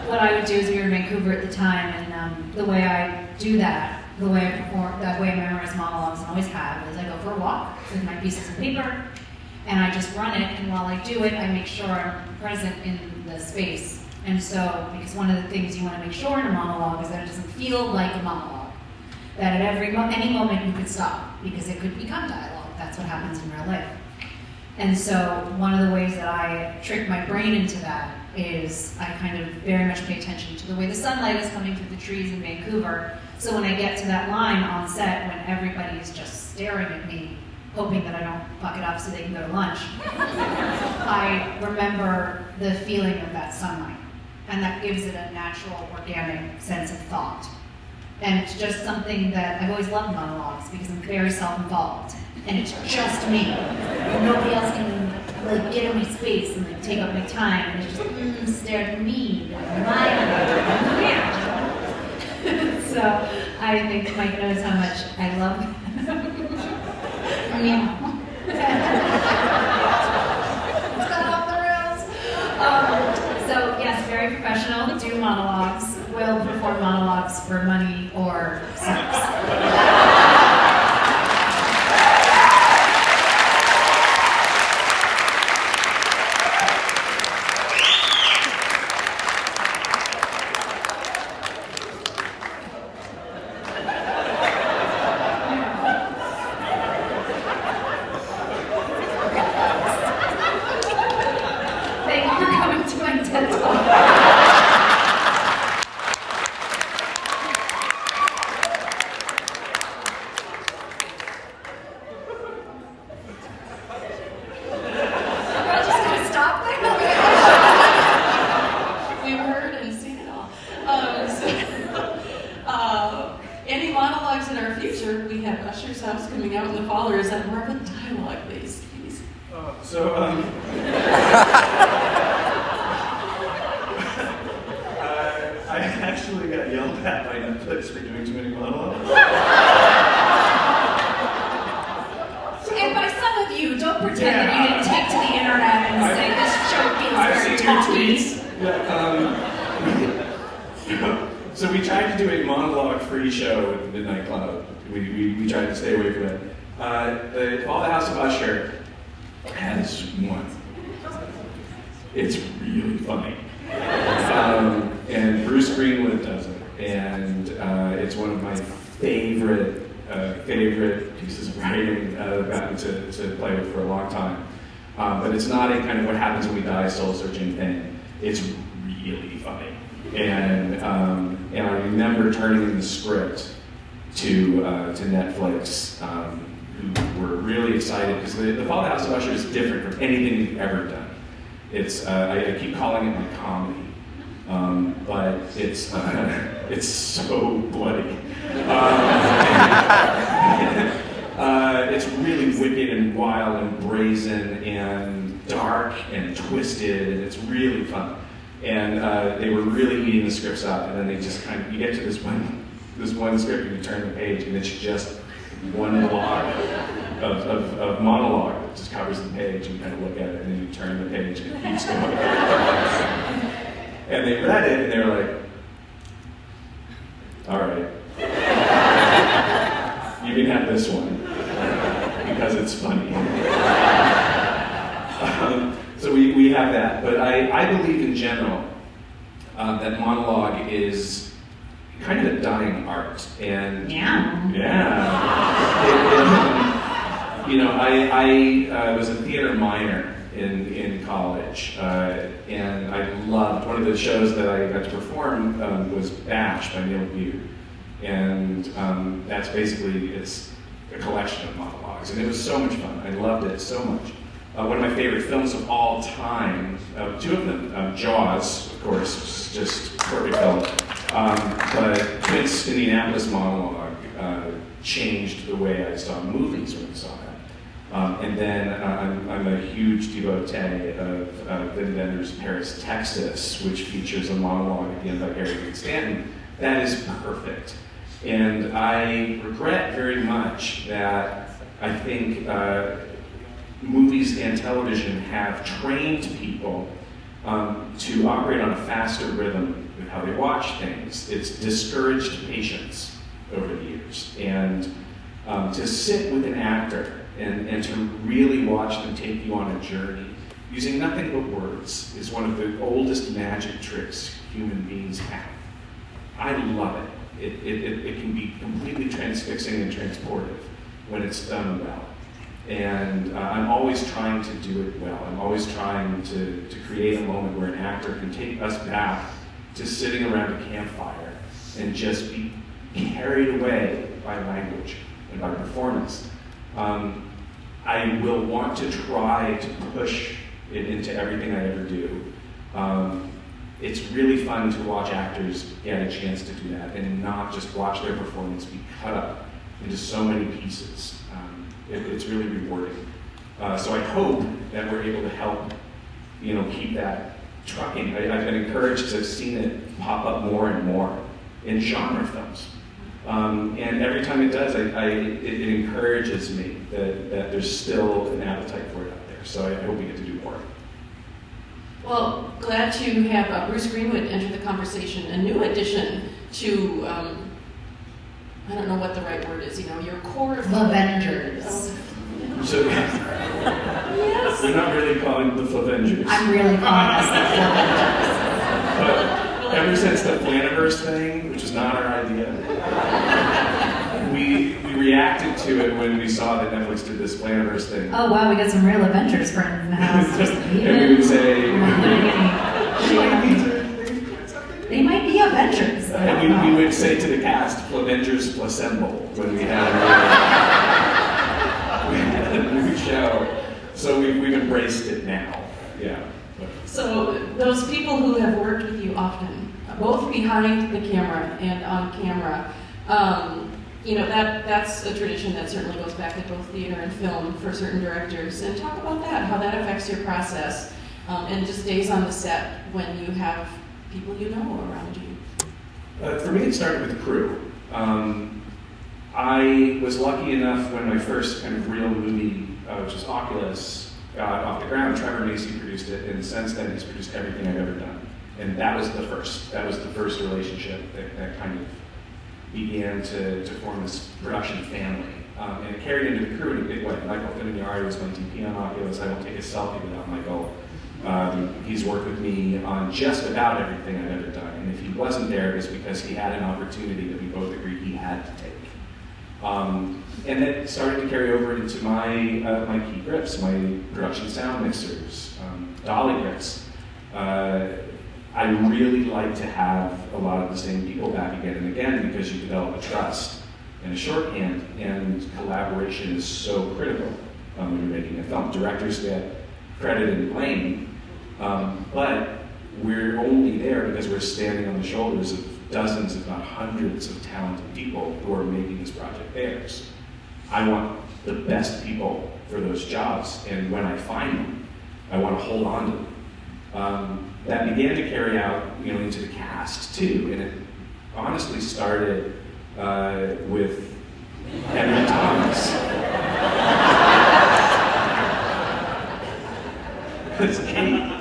what I would do is we were in Vancouver at the time, and the way I do that, the way I perform, that way I memorize monologues and always have, is I go for a walk with my pieces of paper, and I just run it, and while I do it, I make sure I'm present in the space. And so, because one of the things you want to make sure in a monologue is that it doesn't feel like a monologue. That at any moment you could stop, because it could become dialogue. That's what happens in real life. And so one of the ways that I trick my brain into that is I kind of very much pay attention to the way the sunlight is coming through the trees in Vancouver. So when I get to that line on set, when everybody is just staring at me, hoping that I don't fuck it up so they can go to lunch, I remember the feeling of that sunlight. And that gives it a natural, organic sense of thought. And it's just something that I've always loved monologues because I'm very self-involved. And it's just me. Nobody else can get in my space and take up my time. And it's just stare at me. So I think Mike knows how much I love him. It's gone off the rails. So yes, very professional. Do monologues. Will perform monologues for money or sex. Thank you for coming to my TED Talk. We're just gonna stop there. We've heard and seen it all. Any monologues in our future, we have Usher's House coming out in the fall, or is that more of a dialogue-based piece? I actually got yelled at by Netflix for doing too many monologues. And by some of you, don't pretend that you didn't take to the internet and say this show feels I've very seen your talky. tweets. Yeah, so we tried to do a monologue-free show at the Midnight Club. We tried to stay away from it. The House of Usher has one. It's really funny. And Bruce Greenwood does it. And it's one of my favorite pieces of writing that I've gotten to play with for a long time. But it's not a kind of what happens when we die soul-searching thing. It's really funny. And I remember turning in the script to Netflix, who were really excited because the House of Usher is different from anything we've ever done. It's I keep calling it my comedy, but it's so bloody. It's really wicked and wild and brazen and dark and twisted, and it's really fun. And they were really eating the scripts up, and then they just kind of, you get to this one script and you turn the page and it's just one block of monologue that just covers the page, and you kind of look at it and then you turn the page and it keeps going. And they read it and they were like, all right, you can have this one because it's funny. So we have that, but I believe in general that monologue is kind of a dying art. And I was a theater minor in college, and I loved, one of the shows that I got to perform was Bash by Neil Beard. And that's basically, it's a collection of monologues, and it was so much fun. I loved it so much. One of my favorite films of all time, two of them, Jaws, of course, just perfect film. But Quint's Indianapolis monologue changed the way I saw movies when I saw that. And then I'm a huge devotee of Vin Vendor's Paris, Texas, which features a monologue at the end by Harry Dean Stanton. That is perfect. And I regret very much that I think movies and television have trained people to operate on a faster rhythm with how they watch things. It's discouraged patience over the years. And to sit with an actor and to really watch them take you on a journey using nothing but words is one of the oldest magic tricks human beings have. I love it. It can be completely transfixing and transportive when it's done well. And I'm always trying to do it well. I'm always trying to create a moment where an actor can take us back to sitting around a campfire and just be carried away by language and by performance. I will want to try to push it into everything I ever do. It's really fun to watch actors get a chance to do that and not just watch their performance be cut up into so many pieces. It's really rewarding. So I hope that we're able to help, keep that trucking. I've been encouraged to have seen it pop up more and more in genre films. And every time it does, it encourages me that there's still an appetite for it out there. So I hope we get to do more. Well, glad to have Bruce Greenwood enter the conversation, a new addition to, I don't know what the right word is, your core of Avengers. So, yes. We're not really calling the Flavengers. I'm really calling us the Avengers. But ever since the Flanagan thing, which is not our idea, we reacted to it when we saw that Netflix did this Flanagan thing. Oh wow, we got some real Avengers friends in the house. And we would say, they might be Avengers. and we would say to the cast, Avengers assemble, when we had a new show. So we've embraced it now. Yeah. So those people who have worked with you often, both behind the camera and on camera, that's a tradition that certainly goes back to both theater and film for certain directors. And talk about that, how that affects your process, and just days on the set when you have people around you. For me, it started with CRUME. I was lucky enough when my first kind of real movie, which was Oculus, got off the ground. Trevor Macy produced it, and since then he's produced everything I've ever done. And that was the first. That was the first relationship that kind of began to form this production family. And it carried into the crew in a big way. Michael Finaniari was my DP on Oculus. I won't take a selfie without Michael. He's worked with me on just about everything I've ever done. And if he wasn't there, it was because he had an opportunity that we both agreed he had to take. And that started to carry over into my key grips, my production sound mixers, dolly grips. I really like to have a lot of the same people back again and again because you develop a trust and a shorthand, and collaboration is so critical when you're making a film. Directors get credit and blame, but we're only there because we're standing on the shoulders of dozens, if not hundreds, of talented people who are making this project theirs. I want the best people for those jobs, and when I find them, I want to hold on to them. That began to carry out, into the cast too, and it honestly started with Henry Thomas. It's Kate.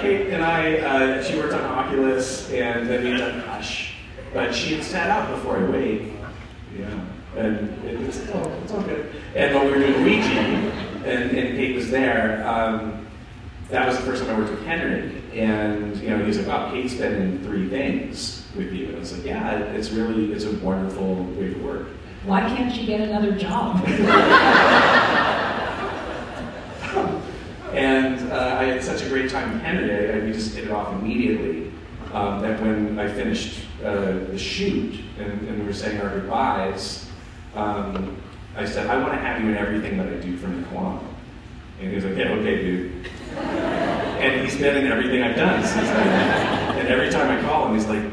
Kate and I, she worked on Oculus, and then we done Hush, but she had sat out before I wait. Yeah. And it's all good. And when we were doing Ouija, and Kate was there, that was the first time I worked with Henry. And he was like, wow, Kate's been in 3 things with you. And I was like, yeah, it's a wonderful way to work. Why can't you get another job? And I had such a great time with Henry, we just hit it off immediately. That when I finished the shoot and we were saying our goodbyes, I said, I want to have you in everything that I do from the CRUME. And he was like, yeah, okay, dude. And he's been in everything I've done since then. And every time I call him, he's like,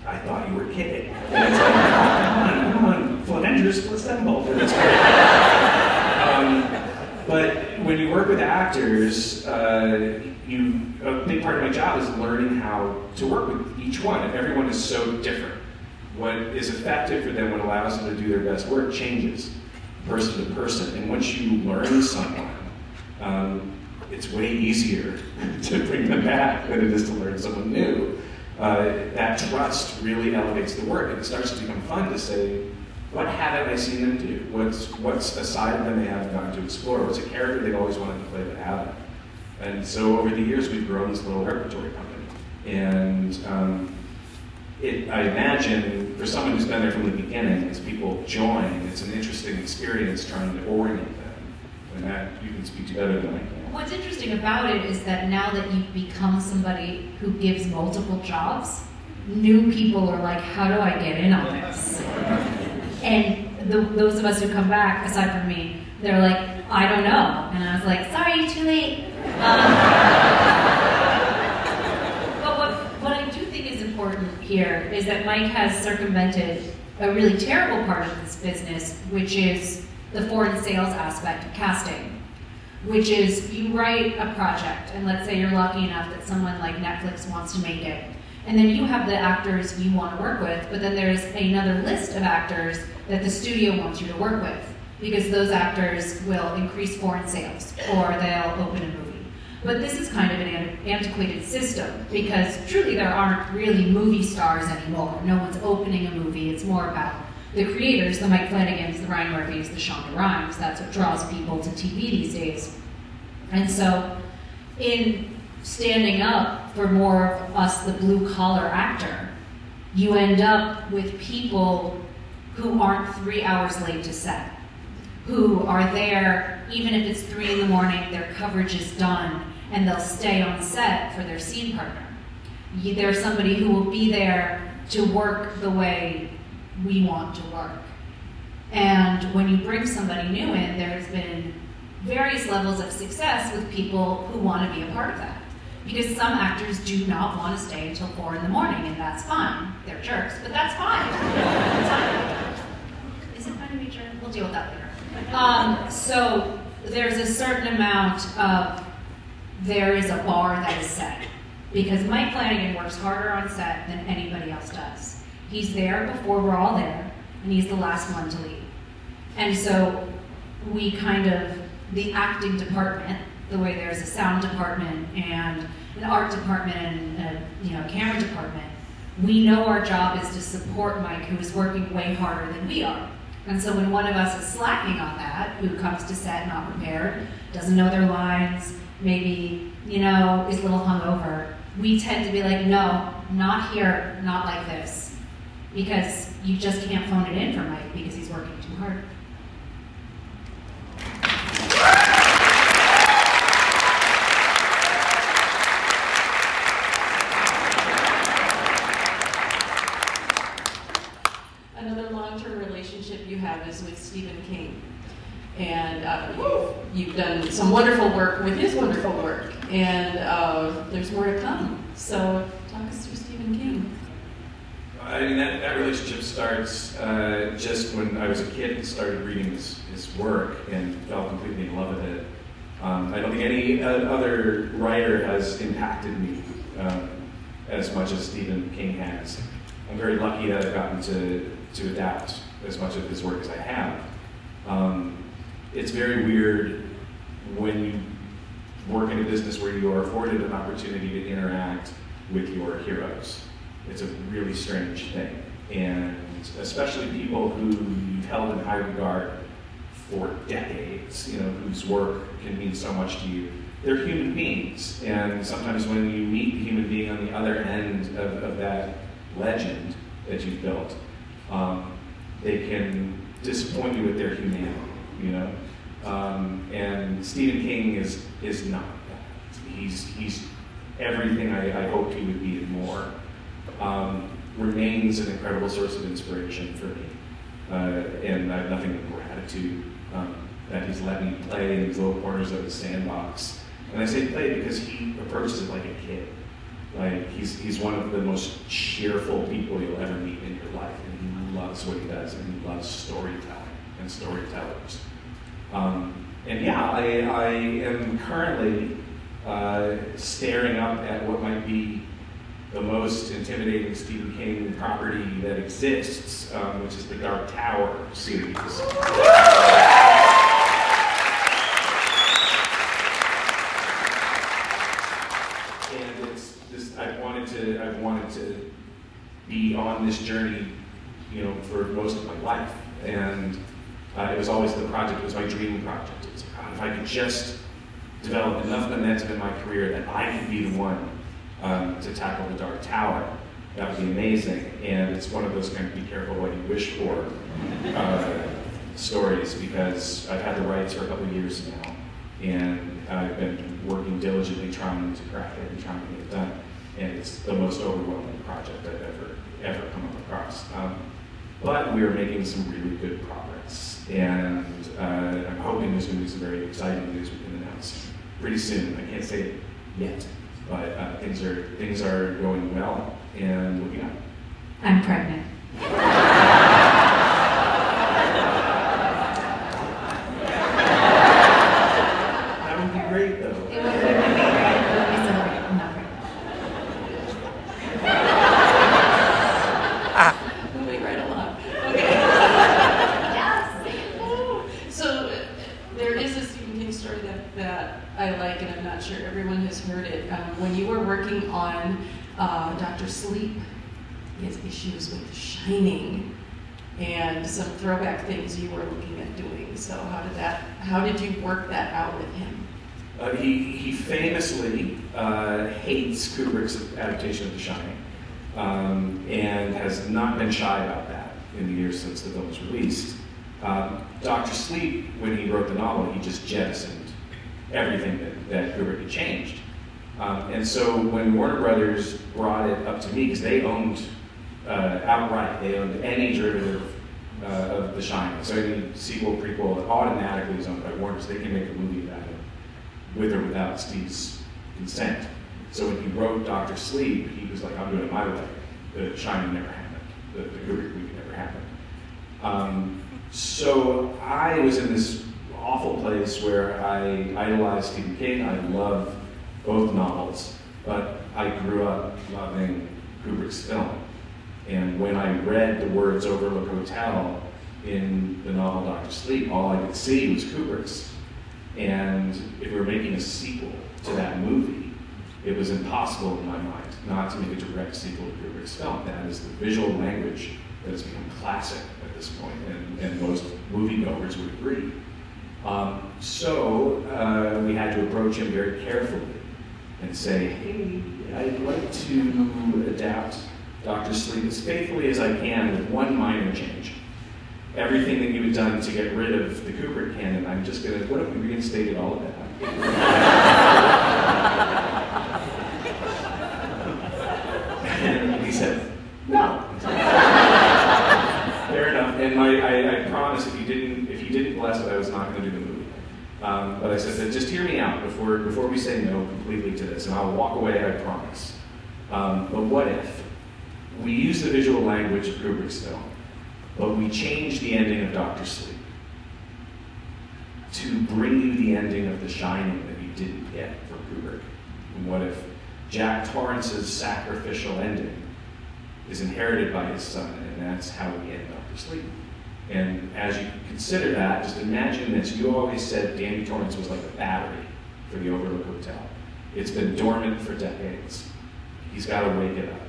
I thought you were kidding. And it's like, come on, Flanagan, let's them both. That's great. But when you work with actors, a big part of my job is learning how to work with each one. And everyone is so different. What is effective for them, what allows them to do their best work, changes person to person. And once you learn someone, it's way easier to bring them back than it is to learn someone new. That trust really elevates the work, and it starts to become fun to say, what haven't I seen them do? What's a side of them they haven't gotten to explore? What's a character they've always wanted to play but haven't? And so over the years, we've grown this little repertory company. And I imagine for someone who's been there from the beginning, as people join, it's an interesting experience trying to orient them. And that you can speak to better than I can. What's interesting about it is that now that you've become somebody who gives multiple jobs, new people are like, how do I get in on this? And those of us who come back, aside from me, they're like, I don't know. And I was like, sorry, too late. But what I do think is important here is that Mike has circumvented a really terrible part of this business, which is the foreign sales aspect of casting, which is you write a project, and let's say you're lucky enough that someone like Netflix wants to make it, and then you have the actors you want to work with, but then there's another list of actors that the studio wants you to work with, because those actors will increase foreign sales, or they'll open a movie. But this is kind of an antiquated system, because truly there aren't really movie stars anymore. No one's opening a movie. It's more about the creators, the Mike Flanagans, the Ryan Murphys, the Shonda Rhimes. That's what draws people to TV these days. And so in standing up for more of us, the blue-collar actor, you end up with people who aren't 3 hours late to set, who are there, even if it's 3 in the morning, their coverage is done, and they'll stay on set for their scene partner. There's somebody who will be there to work the way we want to work. And when you bring somebody new in, there's been various levels of success with people who want to be a part of that. Because some actors do not want to stay until 4 in the morning, and that's fine. They're jerks, but that's fine. It's fine. Is it fine to be a jerk? We'll deal with that later. So there's a certain amount of, there is a bar that is set. Because Mike Flanagan works harder on set than anybody else does. He's there before we're all there, and he's the last one to leave. And so we kind of, the acting department, the way there's a sound department and an art department and a camera department, we know our job is to support Mike, who is working way harder than we are. And so when one of us is slacking on that, who comes to set not prepared, doesn't know their lines, maybe, is a little hungover, we tend to be like, no, not here, not like this. Because you just can't phone it in for Mike because he's working too hard. Another long-term relationship you have is with Stephen King. And you've done some wonderful work with his wonderful work. And there's more to come. So talk us through Stephen King. I mean, that relationship starts just when I was a kid and started reading his work and fell completely in love with it. I don't think any other writer has impacted me as much as Stephen King has. I'm very lucky that I've gotten to adapt as much of his work as I have. It's very weird when you work in a business where you are afforded an opportunity to interact with your heroes. It's a really strange thing. And especially people who you you've held in high regard for decades, whose work can mean so much to you. They're human beings, and sometimes when you meet the human being on the other end of that legend that you've built, they can disappoint you with their humanity, and Stephen King is not that. He's everything I hoped he would be and more. Remains an incredible source of inspiration for me, and I have nothing but gratitude that he's let me play in these little corners of his sandbox. And I say play because he approaches it like a kid. Like he's one of the most cheerful people you'll ever meet in your life, and he loves what he does, and he loves storytelling and storytellers. And yeah, I am currently staring up at what might be the most intimidating Stephen King property that exists, which is the Dark Tower series. And it's this, I've wanted to be on this journey, for most of my life. And it was always the project, it was my dream project. It was like, if I could just develop enough momentum in my career that I could be the one to tackle the Dark Tower, that would be amazing. And it's one of those kind of be careful what you wish for stories, because I've had the rights for a couple of years now, and I've been working diligently trying to craft it and trying to get it done. And it's the most overwhelming project I've ever come across. But we are making some really good progress, and I'm hoping there's going to be some very exciting news we can announce pretty soon. I can't say it yet, but things are going well and looking up. I'm pregnant. That would be great, though. It would be great. It would be so great. I'm not pregnant. Moving right along. Okay. Yes. So there is a Stephen King story that I like, and I'm not sure everyone has heard it. When you were working on Dr. Sleep, he has issues with The Shining and some throwback things you were looking at doing. So how did you work that out with him? He famously hates Kubrick's adaptation of The Shining, and has not been shy about that in the years since the film was released. Dr. Sleep, when he wrote the novel, he just jettisoned everything that Kubrick had changed. And so when Warner Brothers brought it up to me, because they owned outright, they owned any derivative of The Shining. So any sequel, prequel, automatically is owned by Warner, so they can make a movie about it with or without Steve's consent. So when he wrote Dr. Sleep, he was like, I'm doing it my way. The Shining never happened. The Kubrick movie never happened. So I was in this awful place where I idolized Stephen King. I love both novels, but I grew up loving Kubrick's film. And when I read the words Overlook Hotel in the novel Dr. Sleep, all I could see was Kubrick's. And if we were making a sequel to that movie, it was impossible in my mind not to make a direct sequel to Kubrick's film. That is the visual language that has become classic at this point, and most moviegoers would agree. So we had to approach him very carefully and say, hey, I'd like to adapt Dr. Sleep as faithfully as I can with one minor change. Everything that you had done to get rid of the Kubrick canon, I'm just going to, what if we reinstated all of that? And he said, no. Fair enough. And I promised if you didn't bless it, I was not going to do the movie. But I said, just hear me out before we say no completely to this, and I'll walk away, I promise. But what if we use the visual language of Kubrick's film, but we change the ending of Dr. Sleep to bring you the ending of The Shining that you didn't get from Kubrick? And what if Jack Torrance's sacrificial ending is inherited by his son, and that's how we end Dr. Sleep? And as you consider that, just imagine this. You always said Danny Torrance was like a battery for the Overlook Hotel. It's been dormant for decades. He's got to wake it up.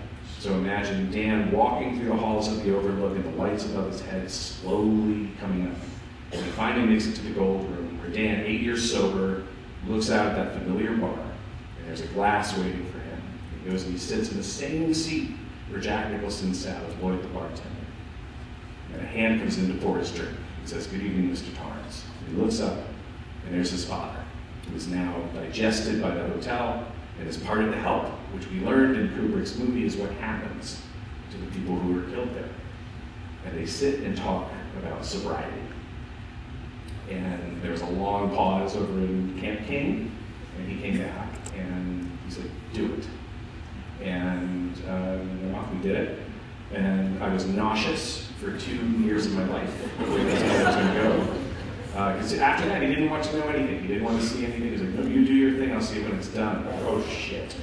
So imagine Dan walking through the halls of the Overlook and the lights above his head slowly coming up. And he finally makes it to the Gold Room, where Dan, 8 years sober, looks out at that familiar bar, and there's a glass waiting for him. He goes and he sits in the same seat where Jack Nicholson sat with Lloyd the bartender. And a hand comes in to pour his drink. He says, "Good evening, Mr. Torrance." And he looks up, and there's his father, who is now digested by the hotel, and is part of the help, which we learned in Kubrick's movie is what happens to the people who were killed there. And they sit and talk about sobriety. And there was a long pause over in Camp King, and he came back, and he said, "Do it." And off we did it. And I was nauseous for 2 years of my life. I was going to go. Because after that, he didn't want to know anything. He didn't want to see anything. He was like, "No, you do your thing. I'll see it when it's done." Like, oh, shit.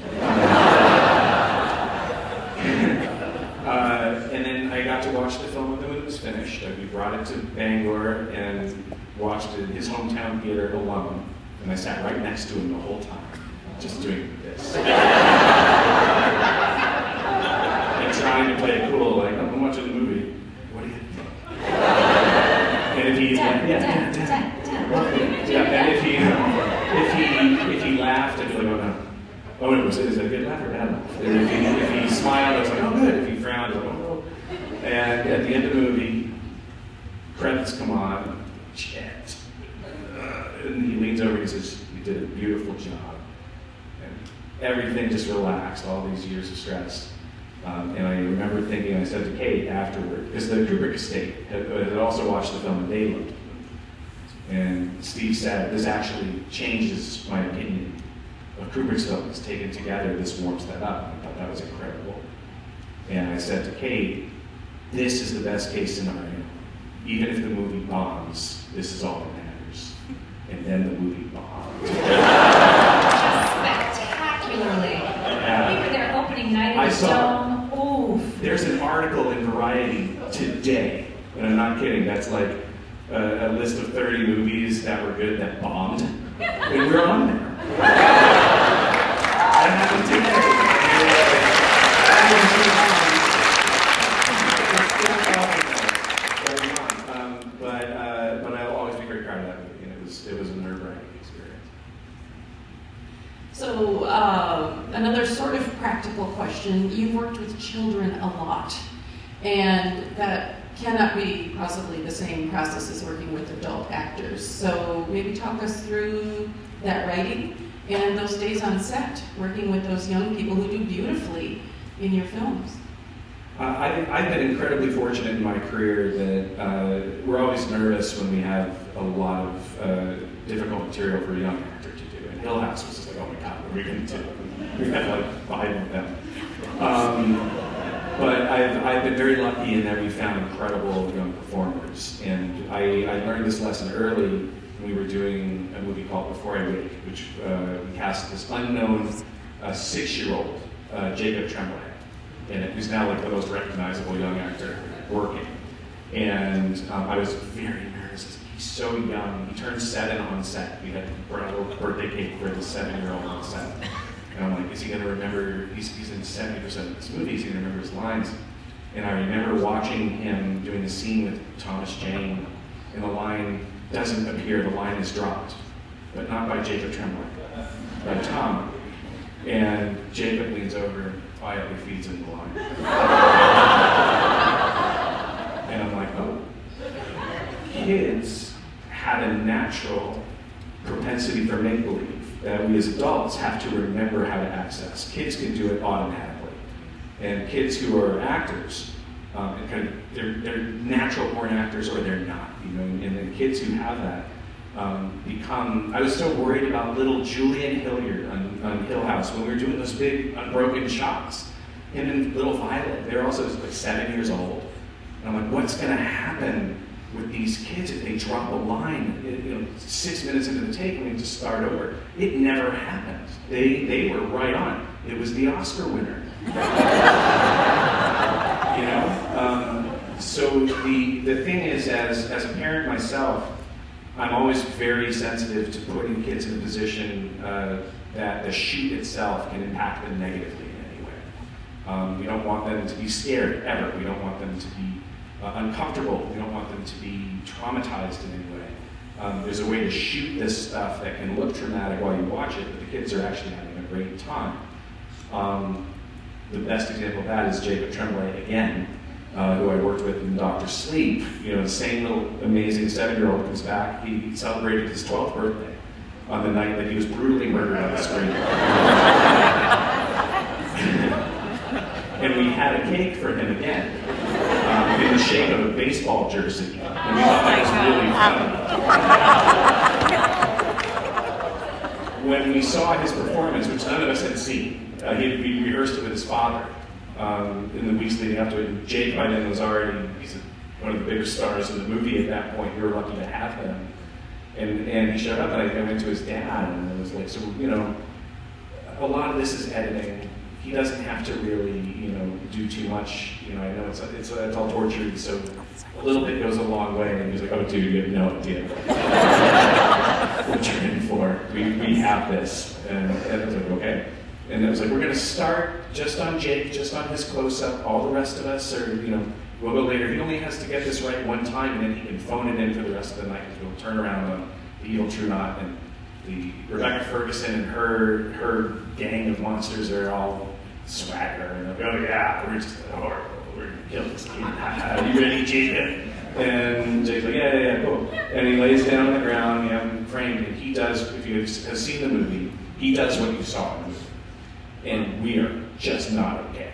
And then I got to watch the film when it was finished. We brought it to Bangor and watched it in his hometown theater alone. And I sat right next to him the whole time, just doing this. And trying to play it cool, like, "I'm watching the movie. What do you think?" And if he, and if he laughed, I'd be like, "Oh no. Oh, is it a good laugh or bad laugh?" And if he smiled, I was like, "Oh good." If he frowned, I was like, "Oh no." And at the end of the movie, credits come on, shit. And he leans over and he says, "You did a beautiful job." And everything just relaxed, all these years of stress. And I remember thinking, I said to Kate afterward, because the Kubrick estate had also watched the film and they loved it. And Steve said, "This actually changes my opinion of Kubrick's films. Taken together, this warms that up." I thought that was incredible. And I said to Kate, "This is the best case scenario. Even if the movie bombs, this is all that matters." And then the movie bombed. Spectacularly. Yeah. We were there opening night I of the saw- Dome. Oof. There's an article in Variety today, and I'm not kidding, that's like a list of 30 movies that were good that bombed, and we're on there. That happened today. But I'll always be very proud of that movie, and it was a nerve-wracking experience. So, another sort of practical question. You've worked with children a lot, and that cannot be possibly the same process as working with adult actors. So maybe talk us through that writing and those days on set, working with those young people who do beautifully in your films. I've been incredibly fortunate in my career that we're always nervous when we have a lot of difficult material for a young actor to do. And Hill House was just like, "Oh my God, what are we going to do?" We had like 5 of them. But I've been very lucky in that we found incredible young performers. And I learned this lesson early when we were doing a movie called Before I Wake, which we cast this unknown 6-year-old, Jacob Tremblay. And who's now like the most recognizable young actor working. And I was very nervous. He's so young. He turned 7 on set. We had brought a little birthday cake for the 7-year-old on set. And I'm like, is he going to remember? He's in 70% of this movie. Is he going to remember his lines? And I remember watching him doing the scene with Thomas Jane, and the line doesn't appear. The line is dropped, but not by Jacob Tremblay, by Tom. And Jacob leans over and quietly feeds him the line. And I'm like, oh. Kids have a natural propensity for make-believe that we as adults have to remember how to access. Kids can do it automatically. And kids who are actors, they're natural-born actors or they're not. And the kids who have that become. I was so worried about little Julian Hilliard on Hill House when we were doing those big unbroken shots. Him and little Violet, they're also like 7 years old. And I'm like, what's going to happen with these kids if they drop a line? 6 minutes into the take, we need to start over. It never happened. They were right on. It was the Oscar winner. So the thing is, as a parent myself, I'm always very sensitive to putting kids in a position that the shoot itself can impact them negatively in any way. We don't want them to be scared, ever. We don't want them to be uncomfortable. We don't want them to be traumatized in any way. There's a way to shoot this stuff that can look traumatic while you watch it, but the kids are actually having a great time. The best example of that is Jacob Tremblay again, who I worked with in Dr. Sleep. You know, the same little amazing 7-year-old comes back. He celebrated his 12th birthday on the night that he was brutally murdered on the screen. And we had a cake for him again, in the shape of a baseball jersey. And we thought that was really funny. When we saw his performance, which none of us had seen, we rehearsed it with his father in the weeks leading up to it. Jake by then was already, he's one of the bigger stars in the movie at that point. We were lucky to have him. And he showed up, and I went to his dad, and it was like, so, you know, a lot of this is editing. He doesn't have to really, you know, do too much. You know, I know it's all torture, so a little bit goes a long way. And he's like, oh, dude, you have no idea what you're in for. We have this. And I was like, okay. And it was like, we're going to start just on Jake, just on his close-up. All the rest of us are, you know, we'll go later. He only has to get this right one time, and then he can phone it in for the rest of the night. We'll turn around on the evil True Knot, and Rebecca Ferguson and her gang of monsters are all swagger, and they'll go, oh yeah, we're just horrible. We're going to kill this kid. Are you ready, Jacob? And Jake's like, yeah, cool. And he lays down on the ground, you have him framed, and he does, if you have seen the movie, he does what you saw in the movie. And we are just not okay.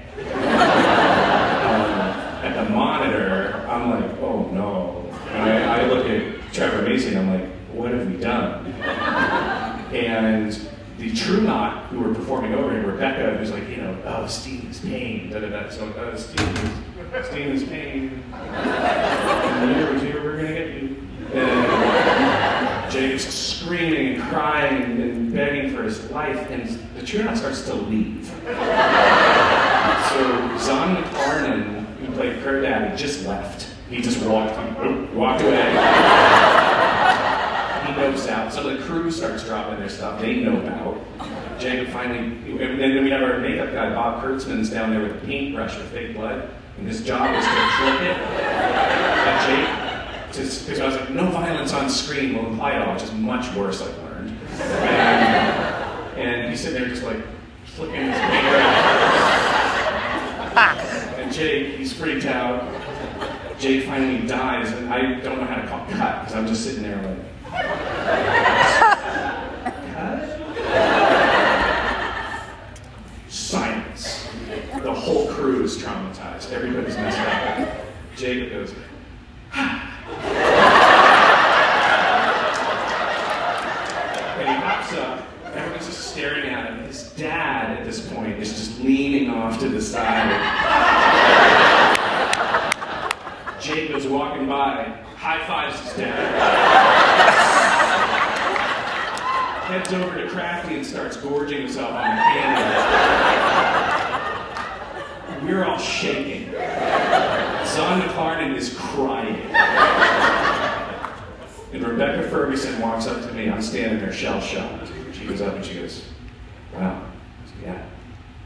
At the monitor, I'm like, oh no. And I look at Trevor Macy and I'm like, what have we done? And the True Knot who were performing over him, Rebecca, who's like, you know, oh, Stephen's pain, da-da-da. So, Stephen's pain. And here, we're gonna get you. And Jake's screaming and crying and begging for his life, and the True Knot starts to leave. So Zahn McFarlane, who played Kurt Daddy, just left. He just walked away. He nopes out. Some of the crew starts dropping their stuff they know about. Jacob finally, and then we have our makeup guy, Bob Kurtzman's down there with a paintbrush with fake blood, and his job is to flick it at Jake. Because I was like, no violence on screen will imply it all, which is much worse, I've learned. And he's sitting there just like flicking his paintbrush. And Jake, he's freaked out. Jake finally dies, and I don't know how to call cut, because I'm just sitting there like, cut? Silence. The whole crew is traumatized. Everybody's messed up. Jake goes, and he pops up. Everyone's just staring at him. His dad, at this point, is just leaning off to the side. Jake goes walking by, high fives his dad, heads over to Crafty and starts gorging himself on the candy. We're all shaking. Zahn McFarlane is crying. And Rebecca Ferguson walks up to me. I'm standing there shell-shocked. She goes up and she goes, wow. I said, yeah.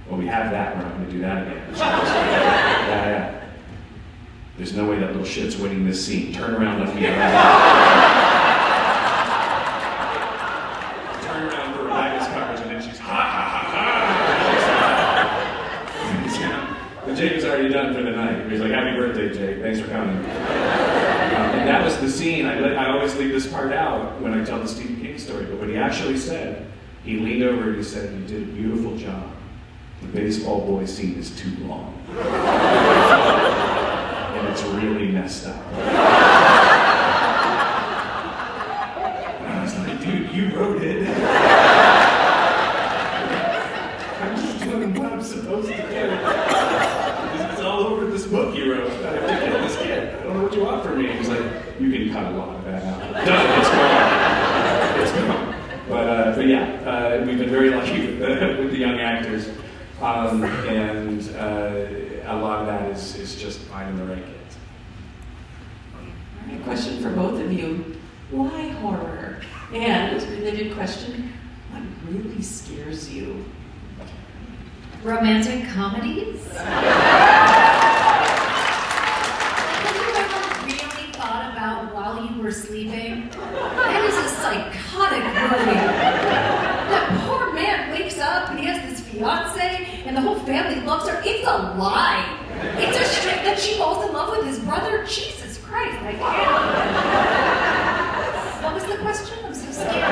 Well, we have that. We're not going to do that again. She goes, yeah. There's no way that little shit's winning this scene. Turn around, let me Turn around for Rebecca's coverage, and then she's ha. But Jake was already done for the night. He's like, happy birthday, Jake. Thanks for coming. And that was the scene. I always leave this part out when I tell the Stephen King story, but what he actually said, he leaned over and he said, you did a beautiful job. The baseball boy scene is too long. And it's really messed up. And I was like, dude, you wrote it. I'm just doing what I'm supposed to do. It's all over this book you wrote. I have to kill this kid. I don't know what you want from me. He's like, you can cut a lot of that out. Done. It's gone. But yeah, we've been very lucky with the young actors. And a lot of that is just finding the right kids. All right, question for both of you. Why horror? And, related question, what really scares you? Romantic comedies? Have you ever really thought about while you were sleeping? That is a psychotic movie. That poor man wakes up and he has this fiance and the whole family loves her. It's a lie. It's a straight that she falls in love with his brother. Jesus Christ, I can't. What was the question? I'm so scared.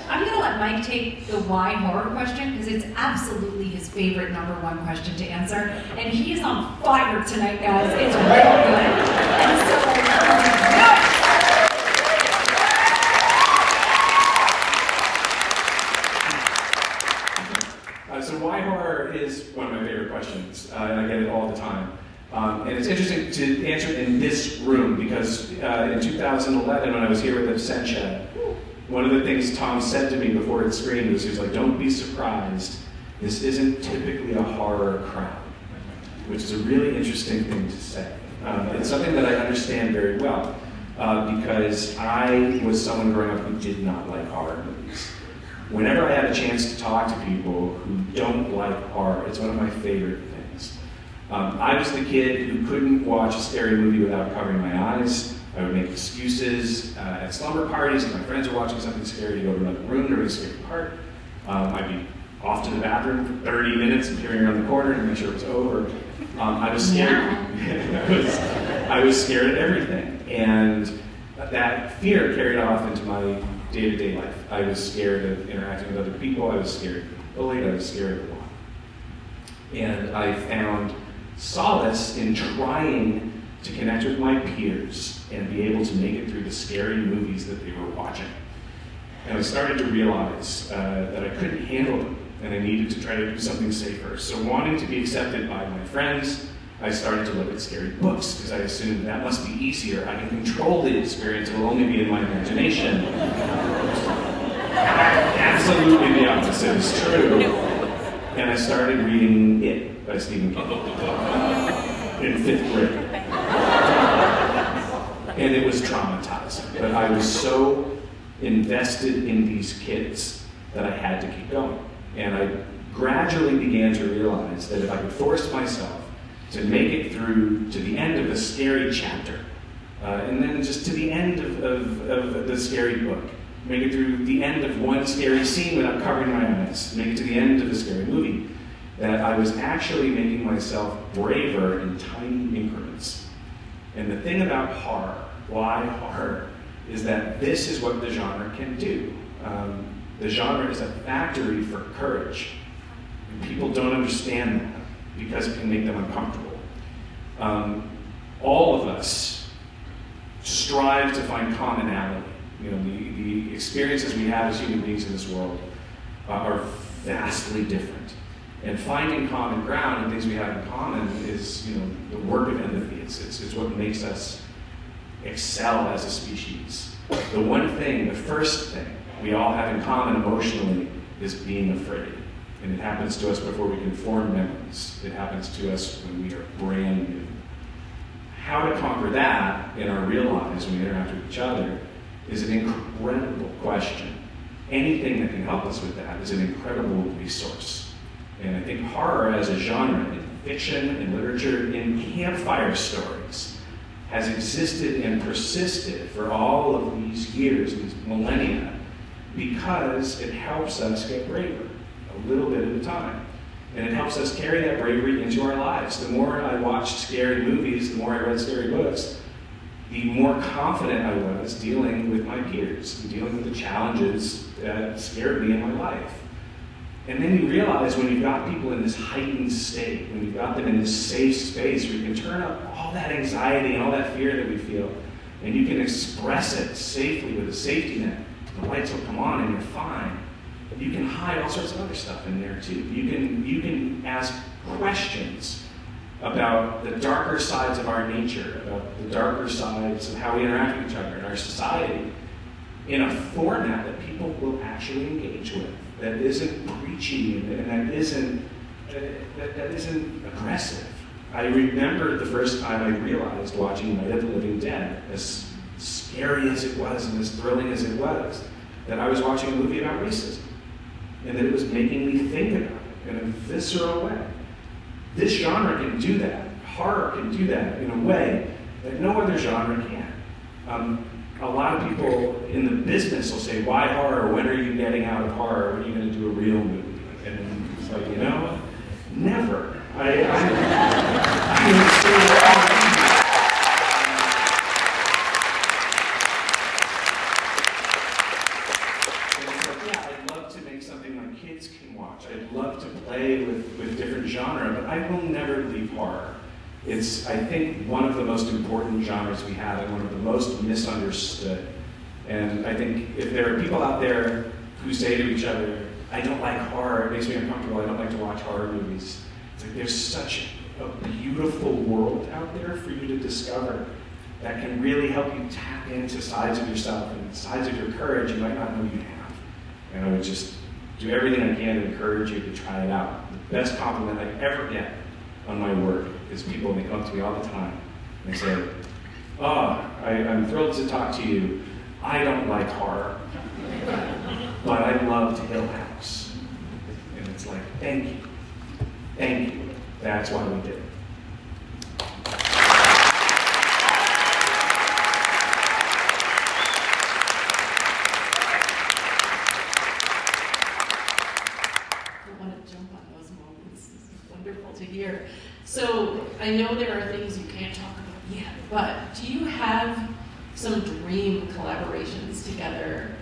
I'm gonna let Mike take the why horror question because it's absolutely his favorite #1 question to answer, and he is on fire tonight, guys. It's real good. And so, So why horror is one of my favorite questions, and I get it all the time. And it's interesting to answer it in this room because in 2011, when I was here with Absentia, one of the things Tom said to me before it screened was, he was like, "Don't be surprised. This isn't typically a horror crowd," which is a really interesting thing to say. It's something that I understand very well because I was someone growing up who did not like horror movies. Whenever I have a chance to talk to people who don't like horror, it's one of my favorite things. I was the kid who couldn't watch a scary movie without covering my eyes. I would make excuses at slumber parties if my friends were watching something scary to go to another room during a scary part. I'd be off to the bathroom for 30 minutes and peering around the corner to make sure it was over. I was scared. I was scared of everything. And that fear carried off into my day-to-day life. I was scared of interacting with other people. I was scared of being bullied. I was scared of a lot. And I found solace in trying to connect with my peers and be able to make it through the scary movies that they were watching. And I started to realize that I couldn't handle them, and I needed to try to do something safer. So wanting to be accepted by my friends, I started to look at scary books, because I assumed that must be easier. I can control the experience, it will only be in my imagination. Absolutely the opposite is true. And I started reading It by Stephen King in 5th grade. And it was traumatizing, but I was so invested in these kids that I had to keep going. And I gradually began to realize that if I could force myself to make it through to the end of a scary chapter, and then just to the end of the scary book, make it through the end of one scary scene without covering my eyes, make it to the end of a scary movie, that I was actually making myself braver in tiny increments. And the thing about horror, why horror, is that this is what the genre can do. The genre is a factory for courage. And people don't understand that because it can make them uncomfortable. All of us strive to find commonality. You know, the experiences we have as human beings in this world are vastly different. And finding common ground and things we have in common is, you know, the work of empathy. It's what makes us excel as a species. The one thing, the first thing we all have in common emotionally is being afraid. And it happens to us before we can form memories. It happens to us when we are brand new. How to conquer that in our real lives when we interact with each other is an incredible question. Anything that can help us with that is an incredible resource. And I think horror as a genre in fiction, in literature, in campfire stories has existed and persisted for all of these years, these millennia, because it helps us get braver, a little bit at a time. And it helps us carry that bravery into our lives. The more I watched scary movies, the more I read scary books, the more confident I was dealing with my peers and dealing with the challenges that scared me in my life. And then you realize when you've got people in this heightened state, when you've got them in this safe space where you can turn up all that anxiety and all that fear that we feel, and you can express it safely with a safety net, the lights will come on and you're fine. You can hide all sorts of other stuff in there too. You can ask questions about the darker sides of our nature, about the darker sides of how we interact with each other in our society, in a format that people will actually engage with, that isn't preachy and that isn't aggressive. I remember the first time I realized watching Night of the Living Dead, as scary as it was and as thrilling as it was, that I was watching a movie about racism, and that it was making me think about it. in a visceral way. This genre can do that. Horror can do that in a way that no other genre can. A lot of people in the business will say, why horror? When are you getting out of horror? When are you going to do a real movie? And it's like, never. I'd love to make something my kids can watch. I'd love to play with different genre, but I will never leave horror. It's, I think, one of the most important genres we have and one of the most misunderstood. And I think if there are people out there who say to each other, I don't like horror, it makes me uncomfortable, I don't like to watch horror movies. It's like there's such a beautiful world out there for you to discover that can really help you tap into sides of yourself and sides of your courage you might not know you have. And I would just do everything I can to encourage you to try it out. The best compliment I ever get on my work is people, they come up to me all the time and they say, I'm thrilled to talk to you. I don't like horror, but I loved Hill House. And it's like, thank you. Thank you. That's why we did it. I want to jump on those moments. This is wonderful to hear. So I know there are things you can't talk about yet, but do you have some dream collaborations together,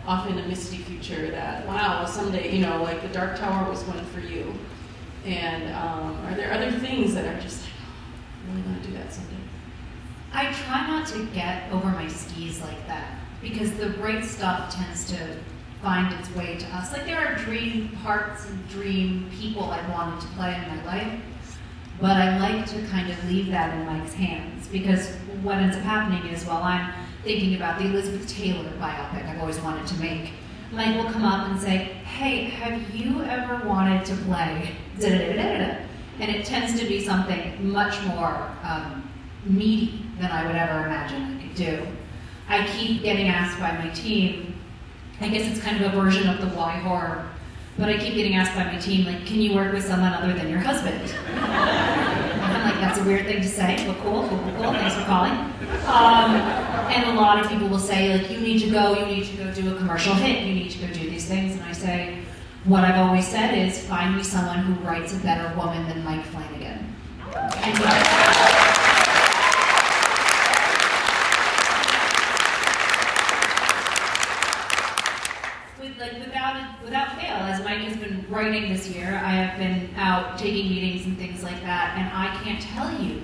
off in a misty future that, wow, someday, like the Dark Tower was one for you. And are there other things that are just like, I really want to do that someday? I try not to get over my skis like that, because the right stuff tends to find its way to us. Like there are dream parts and dream people I wanted to play in my life, but I like to kind of leave that in Mike's hands, because what ends up happening is while I'm thinking about the Elizabeth Taylor biopic I've always wanted to make, Mike will come up and say, hey, have you ever wanted to play da-da-da-da-da-da? And it tends to be something much more meaty than I would ever imagine I could do. I keep getting asked by my team, I guess it's kind of a version of the why horror, but I keep getting asked by my team, like, can you work with someone other than your husband? And I'm like, that's a weird thing to say, but cool, thanks for calling. And a lot of people will say, like, you need to go do a commercial hit, you need to go do these things, and I say, what I've always said is, find me someone who writes a better woman than Mike Flanagan. And without fail, as Mike has been writing this year, I have been out taking meetings and things like that, and I can't tell you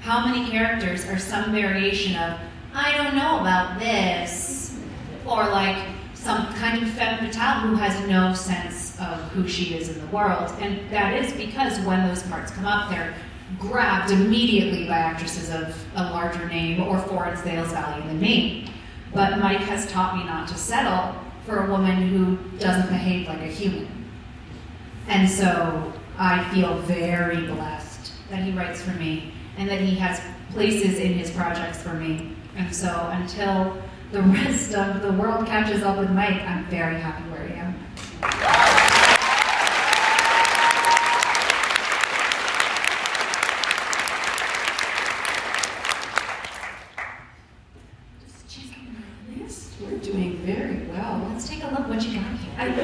how many characters are some variation of, I don't know about this, or like some kind of femme fatale who has no sense of who she is in the world. And that is because when those parts come up, they're grabbed immediately by actresses of a larger name or foreign sales value than me. But Mike has taught me not to settle for a woman who doesn't behave like a human. And so I feel very blessed that he writes for me and that he has places in his projects for me. And so until the rest of the world catches up with Mike, I'm very happy where I am. Just checking my list. We're doing very well. Let's take a look what you got here. If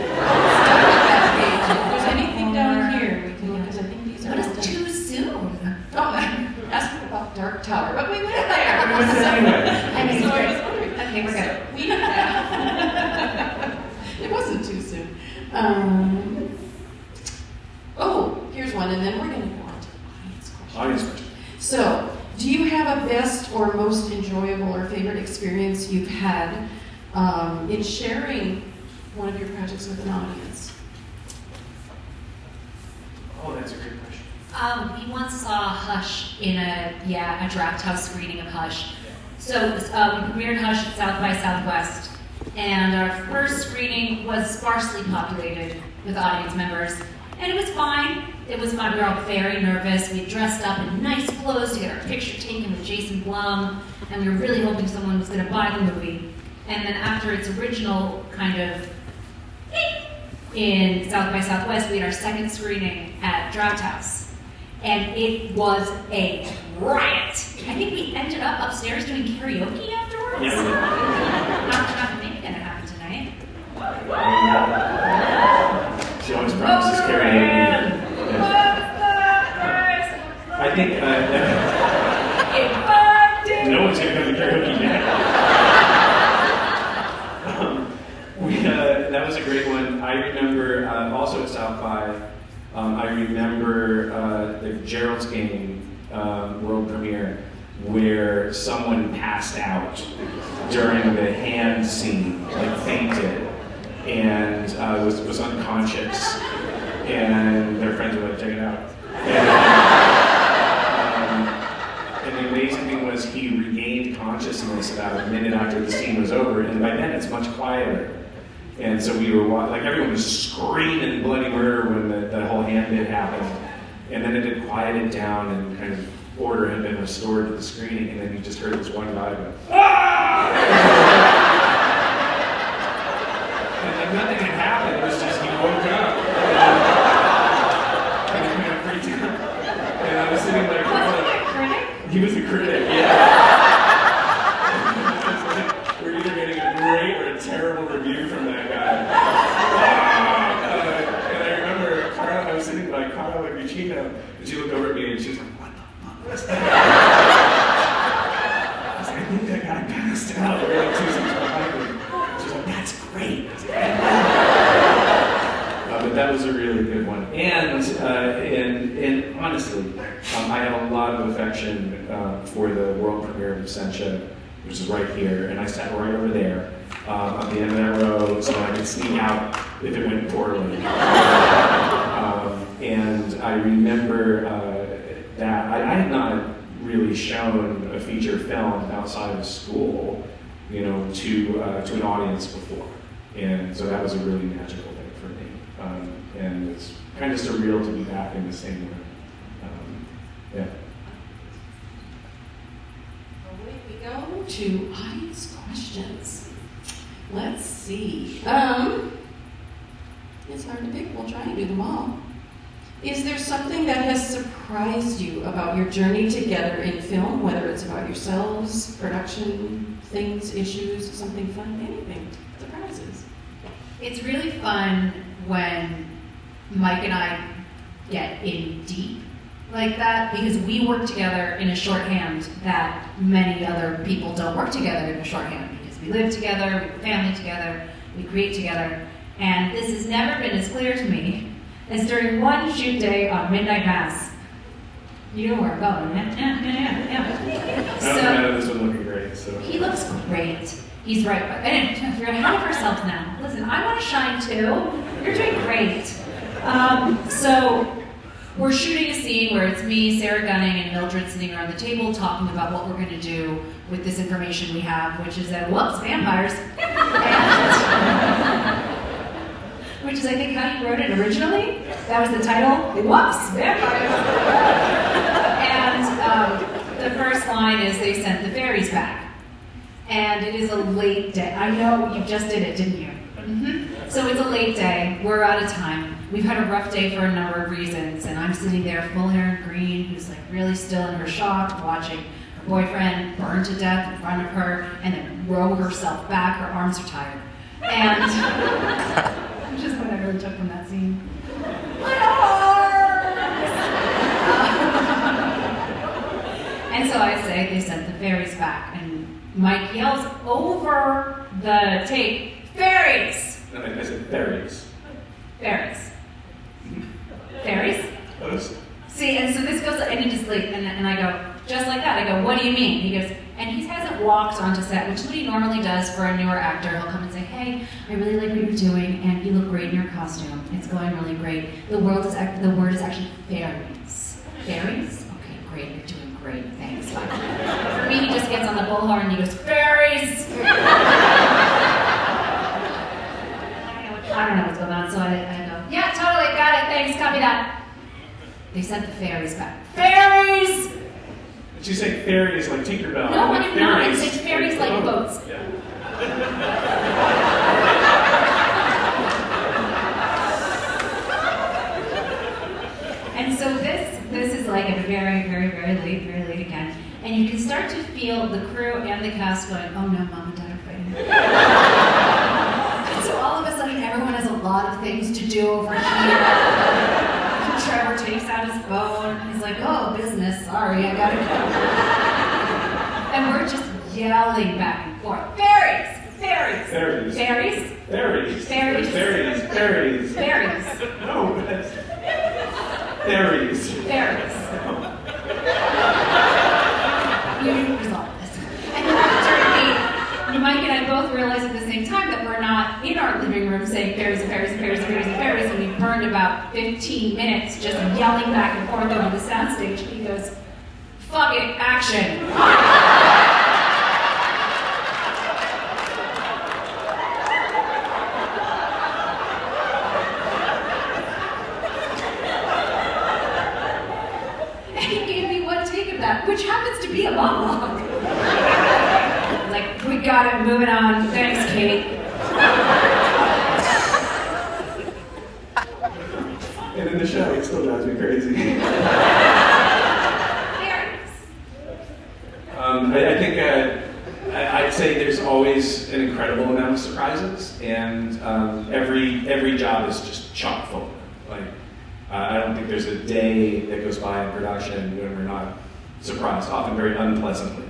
there's anything down here, we can look, because I think these are What all is done. too soon? Oh, ask me about Dark Tower, but we went there. I mean, So I it's was wondering. Okay, we're good. We it wasn't too soon. Here's one, and then we're going to go on to audience questions. Audience question. So, do you have a best or most enjoyable or favorite experience you've had in sharing one of your projects with an audience? Oh, that's a great question. We once saw Hush in a draft house screening of Hush. So we premiered Hush at South by Southwest, and our first screening was sparsely populated with audience members, and it was fine. It was fun. We were all very nervous. We had dressed up in nice clothes to get our picture taken with Jason Blum, and we were really hoping someone was going to buy the movie. And then after its original kind of in South by Southwest, we had our second screening at Draft House. And it was a riot. I think we ended up upstairs doing karaoke afterwards. Yeah. Not maybe gonna happen tonight. She always promises karaoke. I think no one's gonna come to karaoke now. That was a great one. I remember also at South by. I remember the Gerald's Game world premiere where someone passed out during the hand scene, like fainted, and was unconscious, and their friends were like, check it out. And the amazing thing was he regained consciousness about a minute after the scene was over, and by then it's much quieter. And so we were like everyone was screaming bloody murder when the whole hand bit happened, and then it had quieted down and kind of order had been restored to the screening, and then you just heard this one guy go, "Ah!" And like nothing had happened. It was just he woke up and he kind of freaked out. And I was sitting there. He was the critic, yeah. We're either getting a great or a terrible review from that guy. And I remember I was sitting by Carla Guccino, and she looked over at me and she was like, what the fuck was that? I was like, I think that guy passed out. We were like 2 seats behind me. She was like, that's great. But that was a really good one. And honestly, I have a lot of affection for the world premiere of Essentia, which is right here, and I sat right over there on the end of that row so I could sneak out if it went poorly. And I remember that I had not really shown a feature film outside of school, to an audience before, and so that was a really magical thing for me. And it's kind of surreal to be back in the same room. Yeah. Away we go to audience questions. Let's see. It's hard to pick. We'll try and do them all. Is there something that has surprised you about your journey together in film, whether it's about yourselves, production, things, issues, something fun, anything? Surprises. It's really fun when Mike and I get in deep like that because we work together in a shorthand that many other people don't work together in a shorthand because we live together, we have a family together, we create together, and this has never been as clear to me as during one shoot day on Midnight Mass. You know where I'm going, yeah. I know this one looking great. So He looks great. He's right, but you're ahead of yourself now. Listen, I want to shine too. You're doing great. So we're shooting a scene where it's me, Sarah Gunning, and Mildred sitting around the table talking about what we're going to do with this information we have, which is that, whoops, vampires. Which is, I think, how you wrote it originally. That was the title. Whoops, vampires. And the first line is, they sent the fairies back. And it is a late day. I know you just did it, didn't you? Mm-hmm. So it's a late day. We're out of time. We've had a rough day for a number of reasons, and I'm sitting there, full hair and green, who's like really still in her shock, watching her boyfriend burn to death in front of her, and then row herself back. Her arms are tired, and which is what I really took from that scene. My arms! And so I say, they sent the fairies back, and Mike yells over the tape, fairies! No, I said fairies. Fairies. Fairies? Those. See, and so this goes, and he just like, and I go, just like that, I go, what do you mean? He goes, and he hasn't walked onto set, which is what he normally does for a newer actor. He'll come and say, hey, I really like what you're doing, and you look great in your costume. It's going really great. The word is actually fairies. Fairies? Okay, great, you're doing great, thanks. Fine. For me, he just gets on the bullhorn and he goes, fairies! I don't know what's going on, so I go, yeah, totally, got it, thanks, copy that. They sent the fairies back. Fairies! Did you say fairies like Tinkerbell? No, like I did not. It's fairies like boats. Yeah. And you can start to feel the crew and the cast going, oh no, Mom and Dad are fighting. And so all of a sudden, everyone has a lot of things to do over here. Trevor takes out his phone. He's like, oh, business, sorry, I gotta go. And we're just yelling back and forth. Fairies! Fairies! Fairies. Fairies? Fairies. Fairies. Fairies. Fairies. Fairies. No, that's... Fairies. Fairies. You resolve this. And then after Mike and I both realized at the same time that we're not in our living room saying fairies and fairies and fairies and fairies and fairies, and we burned about 15 minutes just yelling back and forth over the soundstage. He goes, fuck it, action. Which happens to be a monologue. Like, we got it, moving on. Thanks, Kate. And in the show, it still drives me crazy. I think I'd say there's always an incredible amount of surprises, and every job is just chock full. Like, I don't think there's a day that goes by in production when we're not surprised, often very unpleasantly,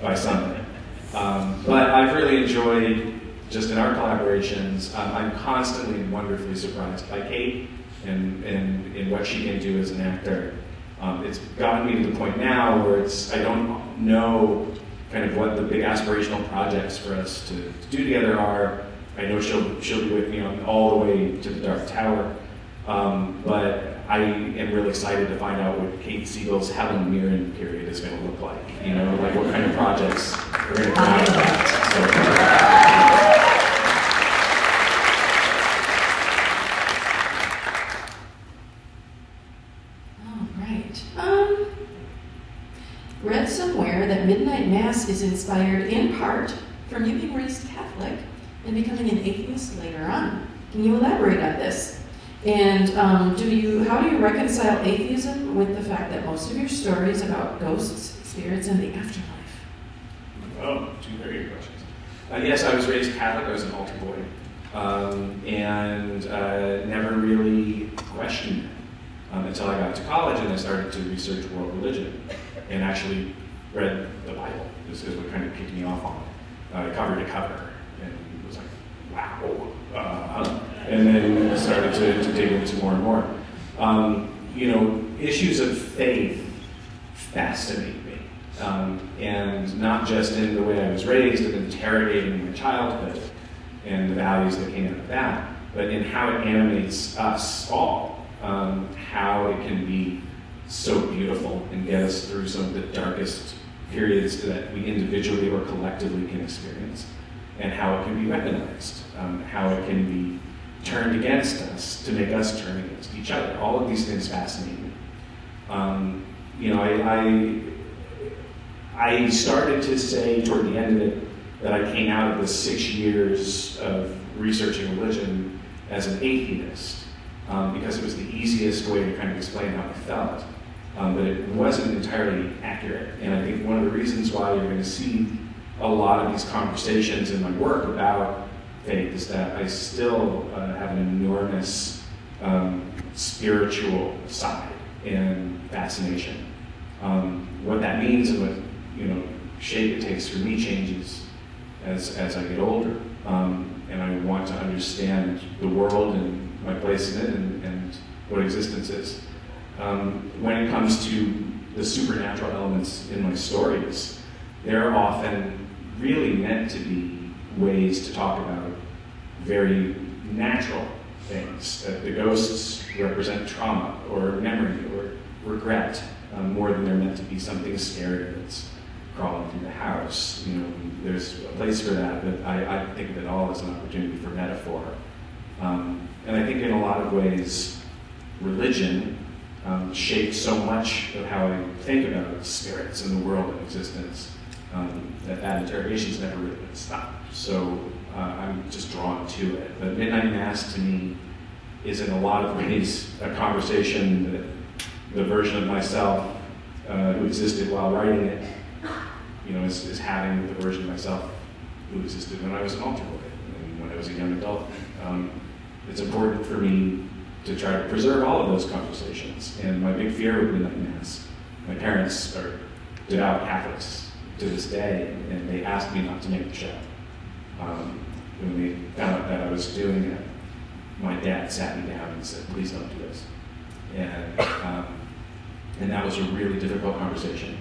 by something. But I've really enjoyed, just in our collaborations, I'm constantly and wonderfully surprised by Kate and in what she can do as an actor. It's gotten me to the point now where I don't know kind of what the big aspirational projects for us to do together are. I know she'll be with me all the way to the Dark Tower. But I am really excited to find out what Kate Siegel's Helen Mirren period is going to look like. You know, like what kind of projects are going to come out of that. All right. Read somewhere that Midnight Mass is inspired in part from you being raised Catholic and becoming an atheist later on. Can you elaborate on this? And how do you reconcile atheism with the fact that most of your stories about ghosts, spirits, and the afterlife? Oh, two very good questions. Yes, I was raised Catholic. I was an altar boy, and never really questioned it until I got to college and I started to research world religion and actually read the Bible. This is what kind of kicked me off on it, cover to cover, and it was like, wow. And then started to dig into more and more. Issues of faith fascinate me. And not just in the way I was raised and interrogating my childhood and the values that came out of that, but in how it animates us all, how it can be so beautiful and get us through some of the darkest periods that we individually or collectively can experience, and how it can be weaponized, how it can be turned against us to make us turn against each other. All of these things fascinate me. I started to say toward the end of it that I came out of the 6 years of researching religion as an atheist because it was the easiest way to kind of explain how I felt. But it wasn't entirely accurate. And I think one of the reasons why you're going to see a lot of these conversations in my work about faith is that I still have an enormous spiritual side and fascination. What that means and what shape it takes for me changes as I get older, and I want to understand the world and my place in it and what existence is. When it comes to the supernatural elements in my stories, they're often really meant to be ways to talk about very natural things. The ghosts represent trauma or memory or regret more than they're meant to be something scary that's crawling through the house. There's a place for that, but I think of it all as an opportunity for metaphor. And I think in a lot of ways, religion shaped so much of how I think about spirits and the world of existence that interrogation's never really been stopped. So I'm just drawn to it. But Midnight Mass to me is in a lot of ways a conversation that the version of myself who existed while writing it is having the version of myself who existed when I was an altar boy and when I was a young adult. It's important for me to try to preserve all of those conversations. And my big fear with Midnight Mass, my parents are devout Catholics to this day, and they asked me not to make the show. When they found out that I was doing it, my dad sat me down and said, please don't do this. And that was a really difficult conversation.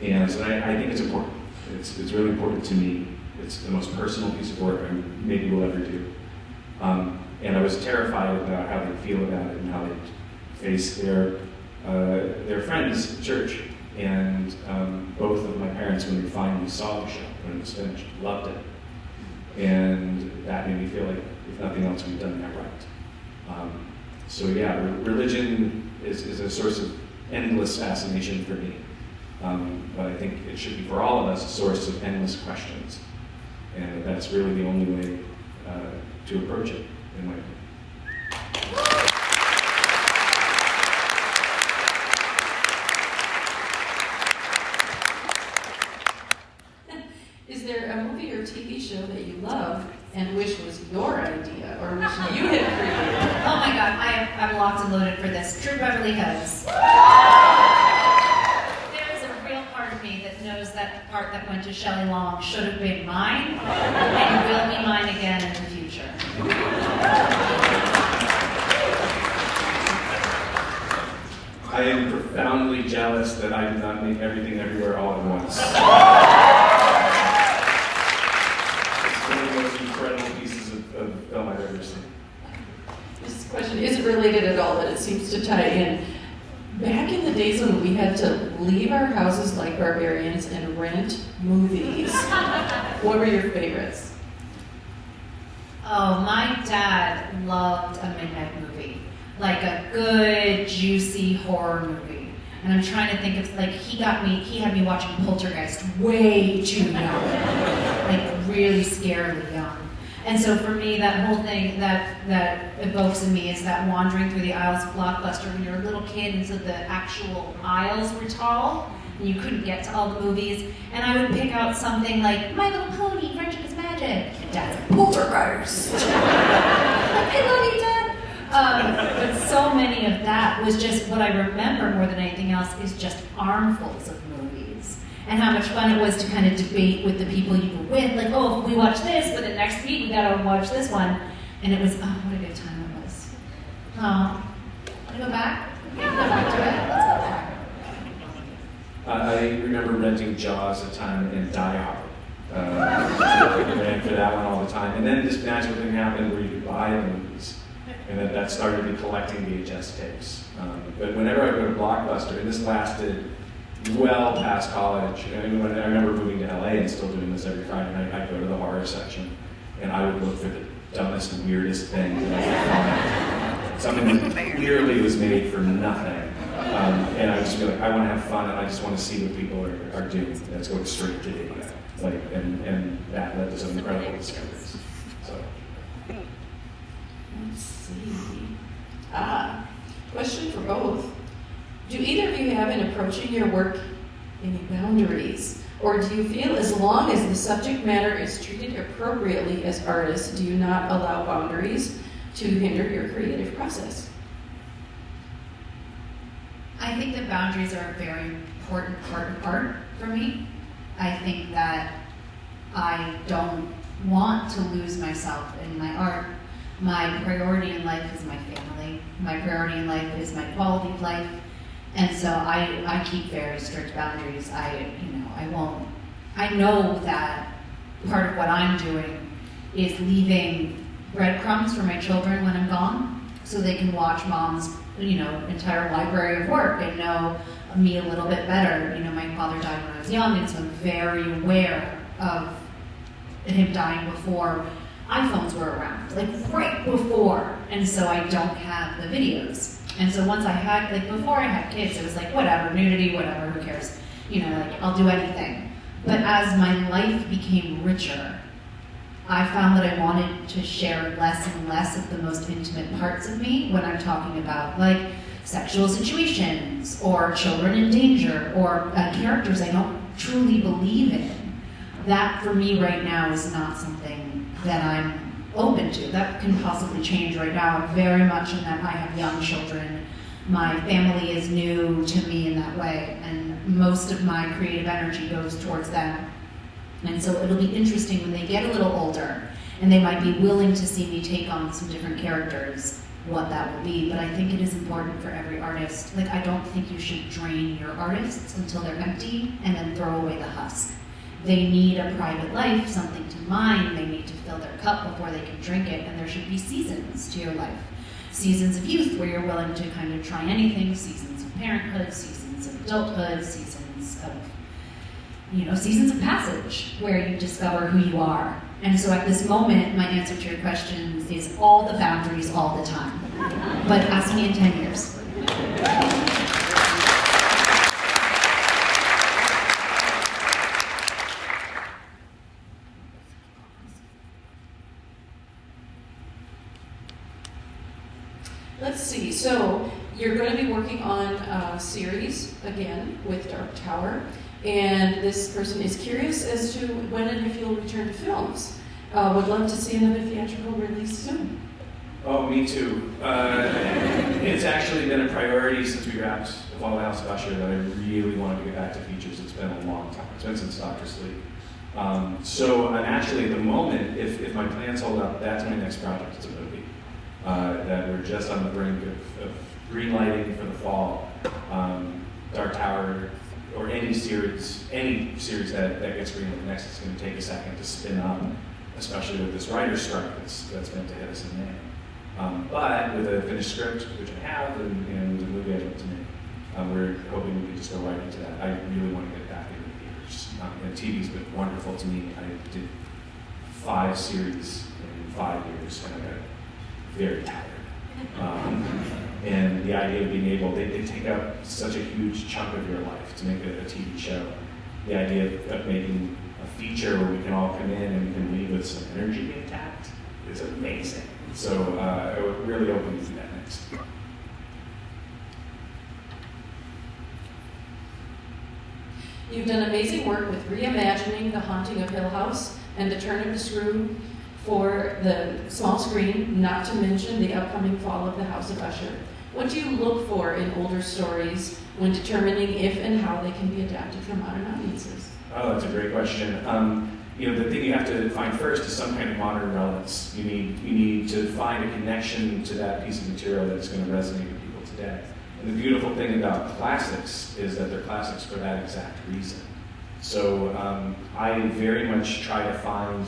And so I think it's important. It's really important to me. It's the most personal piece of work I maybe will ever do. And I was terrified about how they feel about it and how they face their friends at church. And both of my parents, when they finally saw the show, when it was finished, loved it. And that made me feel like, if nothing else, we've done that right. So yeah, religion is a source of endless fascination for me. But I think it should be for all of us a source of endless questions. And that's really the only way to approach it, in my opinion. Is there a movie or TV show that you love and wish was your idea or wish you had created? Oh my God, I'm locked and loaded for this. True Beverly Hills. There is a real part of me that knows that part that went to Shelley Long should have been mine and will be mine again in the future. I am profoundly jealous that I did not make Everything Everywhere all at once. It's one of the most incredible pieces of film I've ever seen. This question isn't related at all, but it seems to tie in. Back in the days when we had to leave our houses like barbarians and rent movies, what were your favorites? Oh, my dad loved a midnight movie. Like a good, juicy horror movie. And I'm trying to think of, like, he had me watching Poltergeist way too young. Like, really scarily young. And so for me, that whole thing that evokes in me is that wandering through the aisles of Blockbuster when you're a little kid, and so the actual aisles were tall, and you couldn't get to all the movies. And I would pick out something like My Little Pony, Friendship is Magic. And Dad's like, Poltergeist. Like, I love you, Dad. But so many of that was just what I remember more than anything else is just armfuls of movies. And how much fun it was to kind of debate with the people you were with, like, oh, if we watch this, but then next week we gotta watch this one. And it was, oh, what a good time it was. Oh, wanna go back? Yeah, go back to it. Let's go back. I remember renting Jaws a ton and Die Hard. I ran for that one all the time. And then this magical thing happened where you could buy the movies. And that started me collecting VHS tapes. But whenever I go to Blockbuster, and this lasted well past college, and when I remember moving to LA and still doing this every Friday night, I'd go to the horror section, and I would look for the dumbest and weirdest thing that I could find. Something that clearly was made for nothing. And I would just be like, I want to have fun, and I just want to see what people are doing. That's going straight to video. Like, and that led to some incredible discoveries. So. Let's see. Question for both. Do either of you have in approaching your work any boundaries? Or do you feel as long as the subject matter is treated appropriately as artists, do you not allow boundaries to hinder your creative process? I think that boundaries are a very important part of art for me. I think that I don't want to lose myself in my art. My priority in life is my family. My priority in life is my quality of life. And so I keep very strict boundaries. I know that part of what I'm doing is leaving breadcrumbs for my children when I'm gone, so they can watch mom's, entire library of work and know me a little bit better. My father died when I was young, and so I'm very aware of him dying before iPhones were around, like right before. And so I don't have the videos. And so once I had, before I had kids, it was like, whatever, nudity, whatever, who cares? I'll do anything. But as my life became richer, I found that I wanted to share less and less of the most intimate parts of me when I'm talking about, sexual situations, or children in danger, or characters I don't truly believe in, that for me right now is not something that I'm open to. That can possibly change right now. I'm very much in that I have young children. My family is new to me in that way, and most of my creative energy goes towards them. And so it'll be interesting when they get a little older, and they might be willing to see me take on some different characters, what that will be. But I think it is important for every artist. Like, I don't think you should drain your artists until they're empty and then throw away the husk. They need a private life, something to mine. They need to fill their cup before they can drink it, and there should be seasons to your life. Seasons of youth where you're willing to kind of try anything, seasons of parenthood, seasons of adulthood, seasons of, seasons of passage where you discover who you are. And so at this moment, my answer to your question is all the boundaries all the time. But ask me in 10 years. Let's see, so you're going to be working on a series again with Dark Tower, and this person is curious as to when and if you'll return to films. Would love to see another theatrical release soon. Oh, me too. It's actually been a priority since we wrapped The Fall of the House of Usher that I really wanted to get back to features. It's been a long time. It's been since Dr. Sleep. So I'm actually, at the moment, if my plans hold up, that's my next project. It's a movie that we're just on the brink of greenlighting for the fall. Dark Tower, or any series that gets greenlit next, it's going to take a second to spin up, especially with this writer's strike that's meant to hit us in May. But with a finished script, which I have, and the movie I'd like to make, we're hoping we can just go right into that. I really want to get back into theaters. And TV's been wonderful to me. I did 5 series in 5 years, and I got very tired. And the idea of being able, they take up such a huge chunk of your life to make a TV show. The idea of making a feature where we can all come in and we can leave with some energy intact is amazing. So I would really open to do that next. You've done amazing work with reimagining The Haunting of Hill House and The Turn of the Screw for the small screen, not to mention the upcoming Fall of the House of Usher. What do you look for in older stories when determining if and how they can be adapted for modern audiences? Oh, that's a great question. The thing you have to find first is some kind of modern relevance. You need to find a connection to that piece of material that's going to resonate with people today. And the beautiful thing about classics is that they're classics for that exact reason. So I very much try to find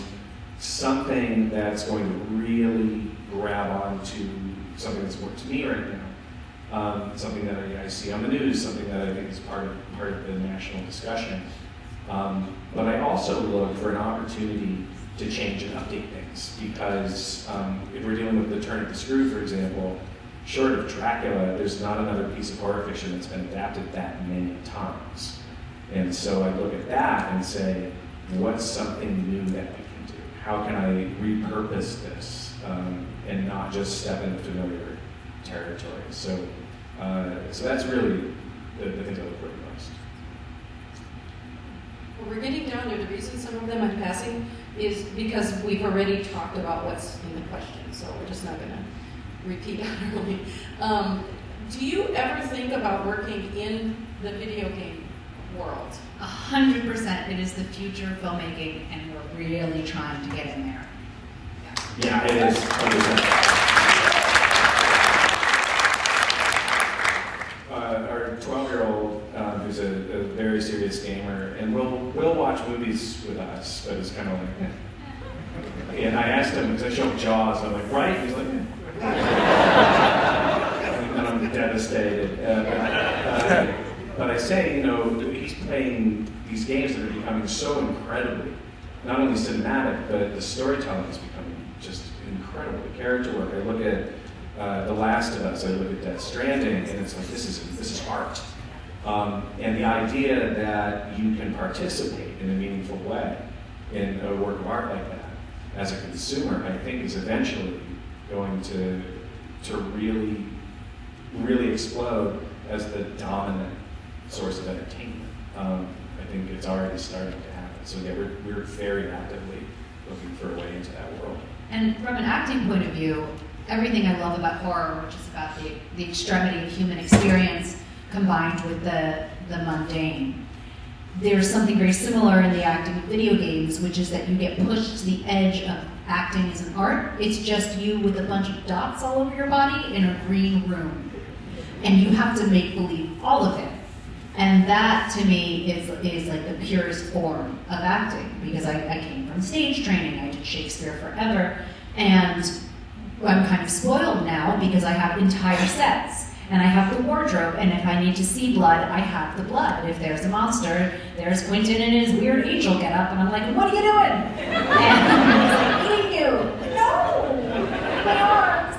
something that's going to really grab onto something that's important to me right now, something that I see on the news, something that I think is part of the national discussion. But I also look for an opportunity to change and update things, because if we're dealing with The Turn of the Screw, for example, short of Dracula, there's not another piece of horror fiction that's been adapted that many times. And so I look at that and say, what's something new that we can do? How can I repurpose this and not just step into familiar territory? So that's really the things I look for the most. Well, we're getting down to the reason some of them I'm passing is because we've already talked about what's in the question, so we're just not going to repeat utterly. Do you ever think about working in the video game world? 100%. It is the future of filmmaking, and we're really trying to get in there. Yeah, it is. 100%. Our 12-year-old, who's a very serious gamer, and will watch movies with us, but it's kind of like, and I asked him, because I showed him Jaws, I'm like, right? He's like, and I'm devastated. But I say, he's playing these games that are becoming so incredibly, not only cinematic, but the storytelling is becoming just incredible. The character work. I look at The Last of Us. I look at Death Stranding, and it's like this is art. And the idea that you can participate in a meaningful way in a work of art like that, as a consumer, I think is eventually going to really, really explode as the dominant source of entertainment. I think it's already starting to happen. So yeah, we're very actively looking for a way into that world. And from an acting point of view, everything I love about horror, which is about the extremity of human experience combined with the mundane. There's something very similar in the acting of video games, which is that you get pushed to the edge of acting as an art. It's just you with a bunch of dots all over your body in a green room. And you have to make believe all of it. And that, to me, is like the purest form of acting, because I came from stage training. I did Shakespeare forever, and I'm kind of spoiled now because I have entire sets, and I have the wardrobe, and if I need to see blood, I have the blood. If there's a monster, there's Quentin in his weird angel getup, and I'm like, what are you doing? And he's like, eating you. No, my arms.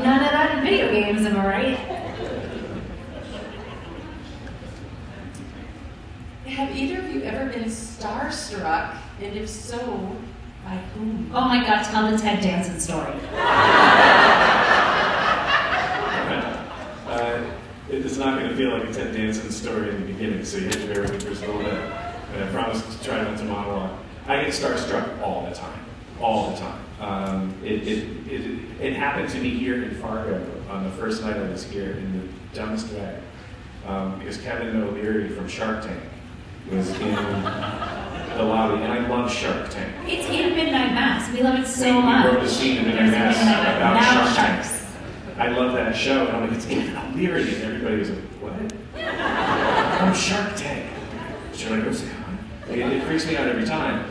None of that in video games, am I right? Have either of you ever been starstruck? And if so, by whom? Oh my God, tell the Ted Danson story. It's not going to feel like a Ted Danson story in the beginning, so you have to bear with me for just a little bit. And I promise to try not to monologue. I get starstruck all the time. All the time. It happened to me here in Fargo on the first night I was here in the dumbest way. Because Kevin O'Leary from Shark Tank was in the lobby, and I love Shark Tank. It's in Midnight Mass. We love it so We much. wrote a scene in Midnight Mass about now Shark Tank. sharks. I love that show, and I'm like, it's Kevin O'Leary, and everybody was like, what? From Shark Tank. Should I go say hi? It freaks me out every time.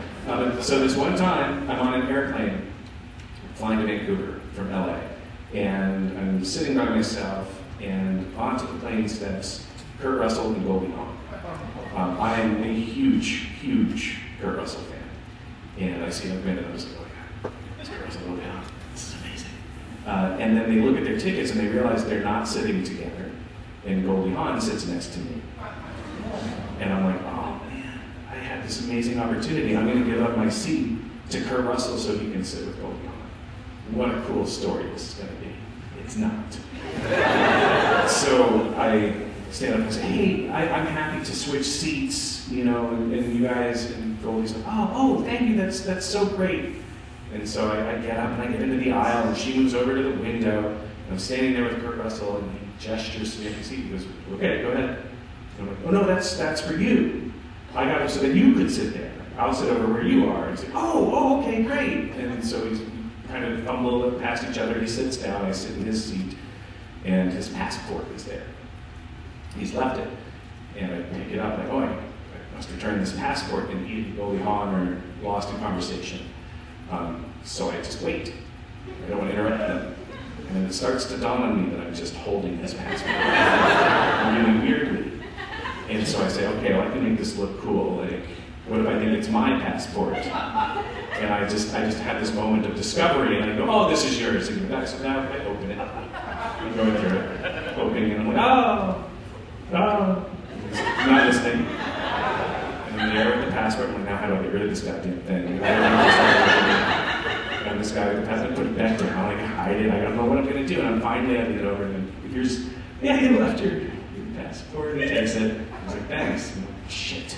So this one time, I'm on an airplane flying to Vancouver from LA, and I'm sitting by myself, and onto the plane steps Kurt Russell and Goldie Hawn. I am a huge Kurt Russell fan, and I see him and I was like, oh my God, it's Kurt Russell and Goldie Hawn. This is amazing. And then they look at their tickets and they realize they're not sitting together, and Goldie Hawn sits next to me. And I'm like, oh man, I had this amazing opportunity. I'm going to give up my seat to Kurt Russell so he can sit with Goldie Hawn. What a cool story this is going to be. It's not. So I stand up and say, hey, I'm happy to switch seats, you know, and you guys, and Goldie's like, oh, thank you, that's so great. And so I get up and I get into the aisle, and she moves over to the window, and I'm standing there with Kurt Russell, and he gestures to me, I can see, he goes, okay, go ahead. And I'm like, oh no, that's for you. I got it so that you could sit there. I'll sit over where you are. He's like, oh, okay, great. And so he's kind of fumble past each other, he sits down, I sit in his seat, and his passport is there. He's left it. And I pick it up, like, oh, I must return this passport, and he and Goldie Hawn are lost in conversation. So I just wait. I don't want to interrupt them. And then it starts to dawn on me that I'm just holding his passport. Really weirdly. And so I say, okay, well, I can make this look cool. Like, what if I think it's my passport? And I just had this moment of discovery, and I go, oh, this is yours. And so now I open it. I'm going through it, opening it, and I'm like, oh, not listening. And then there with the passport, I'm like, now how do I get rid of this goddamn thing? And this guy with the passport, put it back down, I hide it, I don't know what I'm gonna do, and I'm finally handing it over, and then here's, yeah, you left your passport, and he takes it. I was like, thanks. I'm like, shit.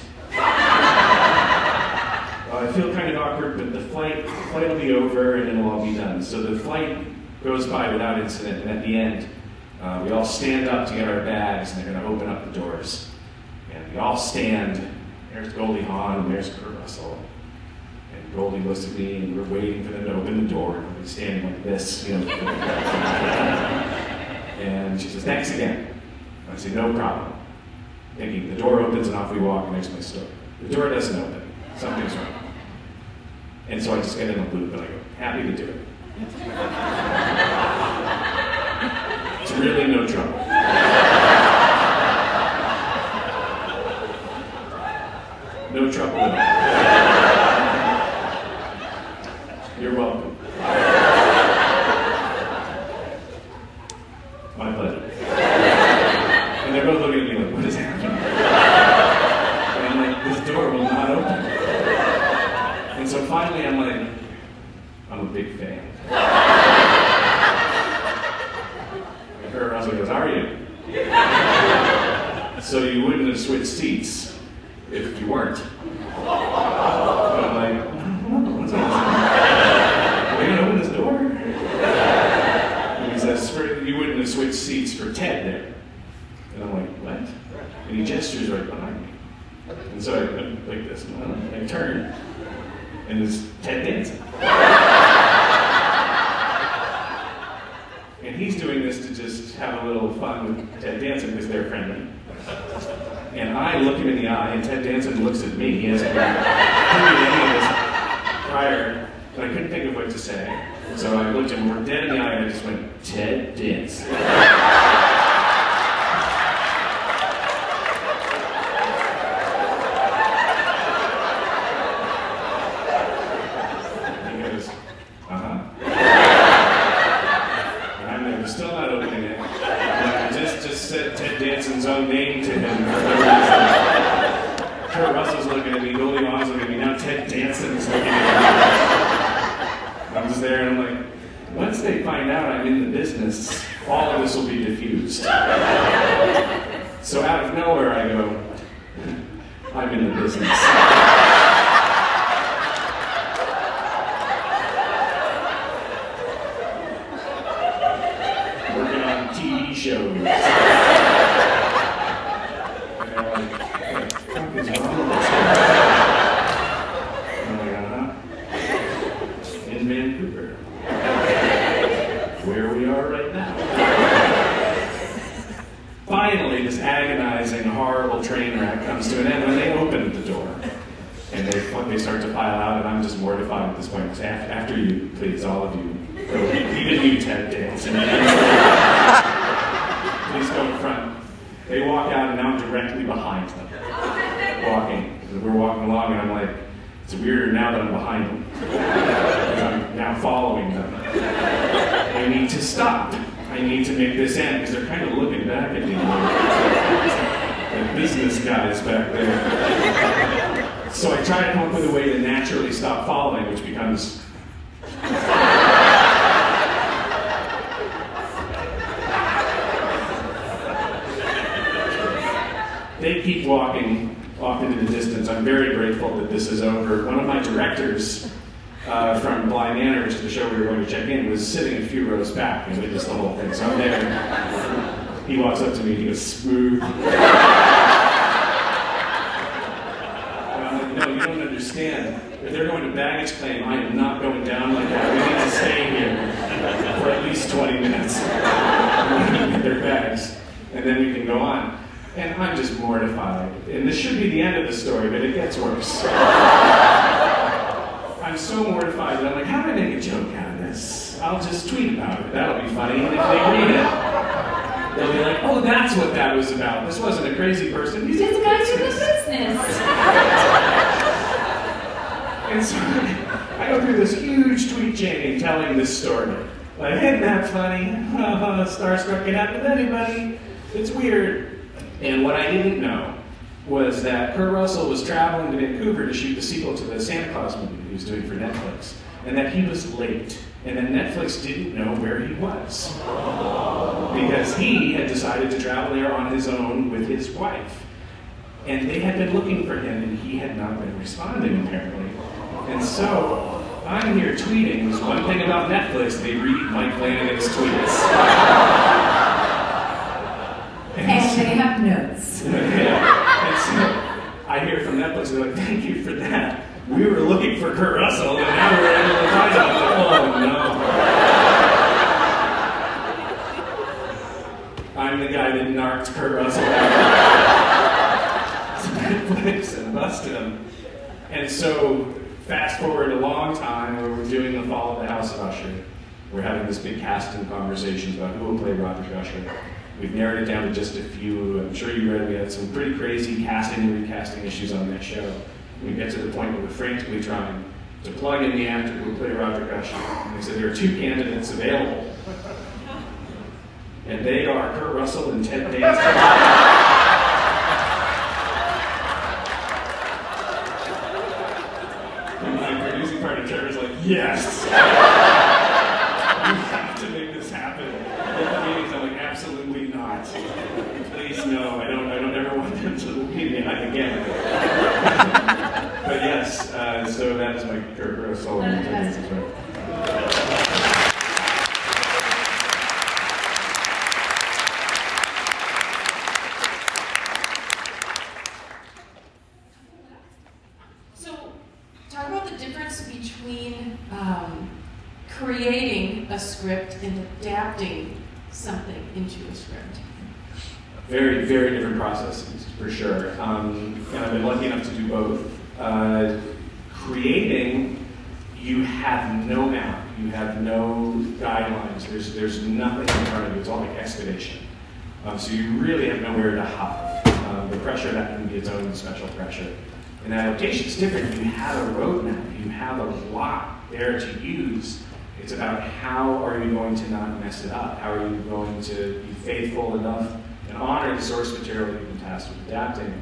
I feel kind of awkward, but the flight will be over, and it'll all be done. So the flight goes by without incident, and at the end, we all stand up to get our bags, and they're going to open up the doors. And we all stand. There's Goldie Hawn, and there's Kurt Russell. And Goldie looks at me, and we're waiting for them to open the door. And we're standing like this, you know. And she says, thanks again. I say, no problem. Thinking, the door opens, and off we walk, and there's my story. The door doesn't open. Something's wrong. And so I just get in a loop, and I go, happy to do it. It's really no trouble. No trouble at all. You're welcome. My pleasure. And they're both looking at me like, what is happening? And I'm like, this door will not open. And so finally I'm like, I'm a big fan. And Kurt Russell goes, are you? So you if you weren't. And I'm like, what's up? Are you gonna open this door? And he says, you wouldn't have switched seats for Ted there. And I'm like, what? And he gestures right behind me. And so I like this, and I turn, and there's Ted Danson. And he's doing this to just have a little fun with Ted Danson because they're friendly. And I look him in the eye, and Ted Danson looks at me. He hasn't heard any of this prior, but I couldn't think of what to say. So I looked him dead in the eye, and I just went, Ted Danson. All of this will be diffused. So out of nowhere I go, I'm in the business. Working on TV shows. And they're like, what the fuck is wrong with this guy? I'm like, in Vancouver. Where we are right now. Finally, this agonizing, horrible train wreck comes to an end when they open the door. And they start to pile out, and I'm just mortified at this point. After you, please, all of you, even you, Ted Danson, please go in front. They walk out, and now I'm directly behind them, walking. We're walking along, and I'm like, it's weirder now that I'm behind them. Because I'm now following them. I need to stop. I need to make this end, because they're kind of looking back at me like business guys back there. So I try to come up with a way to naturally stop following, which becomes... They keep walking off into the distance. I'm very grateful that this is over. One of my directors from Bly Manor, which is the show we were going to check in, was sitting a few rows back and witnessed the whole thing. So I'm there. He walks up to me, he goes, smooth. And I'm like, no, you don't understand. If they're going to baggage claim, I am not going down like that. We need to stay here for at least 20 minutes. Get their bags, and then we can go on. And I'm just mortified. And this should be the end of the story, but it gets worse. I'm so mortified that I'm like, how do I make a joke out of this? I'll just tweet about it. That'll be funny. And if they read it, they'll be like, oh, that's what that was about. This wasn't a crazy person. He's This guy's in the business. And so I go through this huge tweet chain telling this story. Like, isn't that funny? Starstruck can happen to anybody. It's weird. And what I didn't know was that Kurt Russell was traveling to Vancouver to shoot the sequel to the Santa Claus movie he was doing for Netflix, and that he was late, and that Netflix didn't know where he was, because he had decided to travel there on his own with his wife, and they had been looking for him, and he had not been responding, apparently. And so I'm here tweeting. There's one thing about Netflix, they read Mike Flanagan's tweets. And they have notes. Yeah. And so I hear from Netflix, they're like, thank you for that. We were looking for Kurt Russell, and now we're able to find him. Oh no. I'm the guy that narked Kurt Russell out to Netflix and busted him. And so, fast forward a long time, where we're doing the Fall of the House of Usher. We're having this big casting conversations about who will play Roderick Usher. We've narrowed it down to just a few. I'm sure you read we had some pretty crazy casting and recasting issues on that show. We get to the point where we're frantically trying to plug in the actor who will play Roderick Usher. And they said there are two candidates available. And they are Kurt Russell and Ted Danson. And my producing partner Trevor's like, yes! You have to make this happen. At the meetings, I'm like, absolutely not. Please, no, I don't ever want them to meet me again. or a solo. So, talk about the difference between creating a script and adapting something into a script. Very, very different processes, for sure. And I've been lucky enough to do both. Creating, you have no map, you have no guidelines, there's nothing in front of you, it's all like excavation. So you really have nowhere to hide. The pressure of that can be its own special pressure. And adaptation is different. You have a roadmap, you have a lot there to use. It's about how are you going to not mess it up? How are you going to be faithful enough and honor the source material that you've been tasked with adapting,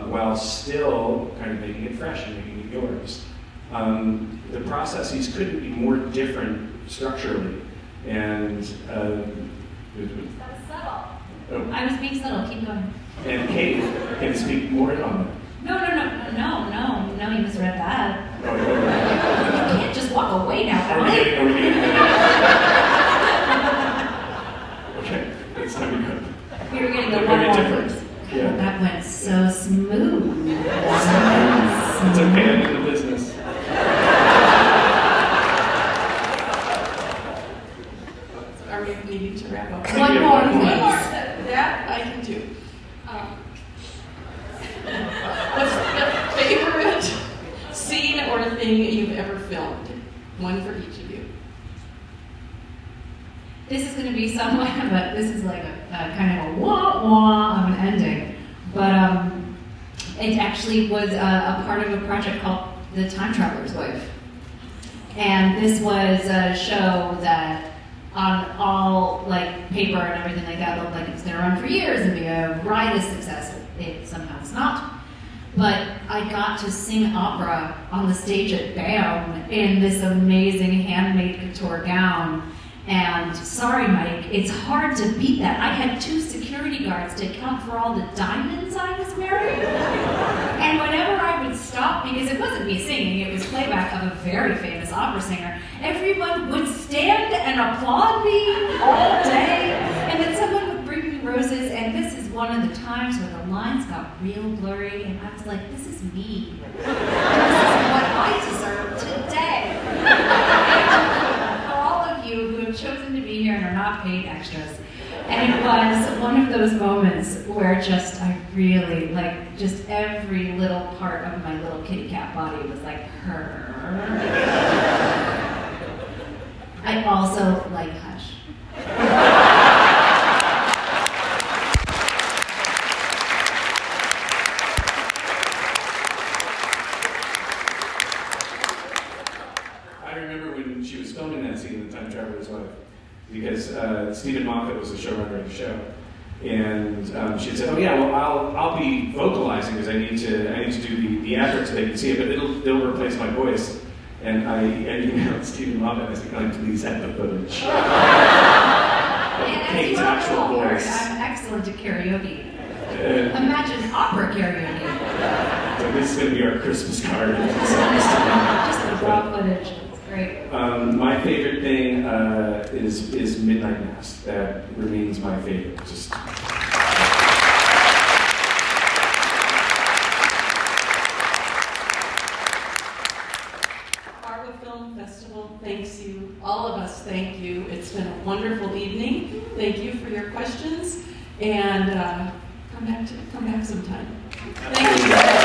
while still kind of making it fresh and making it yours. The processes couldn't be more different structurally. And That was subtle. Oh. I was being subtle. Keep going. And Kate can speak more on that. No, you misread that. Oh, You can't just walk away now, Are we right? getting Okay, it's time to go. We were getting They're the very one different. Yeah. That went so smooth. It's okay, I'm in the business. Are we needing to wrap up? One more, please. That I can do. What's the favorite scene or thing you've ever filmed? One for each of you. This is going to be somewhat of a, this is like a kind of a wah-wah of an ending. But it actually was a part of a project called The Time Traveler's Wife. And this was a show that on all like paper and everything like that looked like it's going to run for years and be a riotous success. It somehow is not. But I got to sing opera on the stage at BAM in this amazing handmade couture gown. And sorry, Mike, it's hard to beat that. I had 2 security guards to account for all the diamonds I was wearing. And whenever I would stop, because it wasn't me singing, it was playback of a very famous opera singer, everyone would stand and applaud me all day. And then someone would bring me roses, and this is one of the times where the lines got real blurry, and I was like, this is me. This is what I deserve today. For all of you who have chosen to be here and are not paid extras. And it was one of those moments where just I really, like, just every little part of my little kitty cat body was like, her. I also like Hush. I remember when she was filming that scene in The Time Traveler's Wife, because Stephen Moffat was the showrunner of the show, and she had said, "Oh yeah, well I'll be vocalizing because I need to do the advert so they can see it, but it'll replace my voice." And I emailed Stephen Moffat and I said, "Can I please have the footage?" Kate's actual voice. I'm excellent at karaoke. Imagine opera karaoke. So this is going to be our Christmas card. Just the raw footage. It's great. My favorite thing is Midnight Mass. That remains my favorite. Just Film Festival thanks you. All of us thank you. It's been a wonderful evening. Thank you for your questions, and come back sometime. Thank you.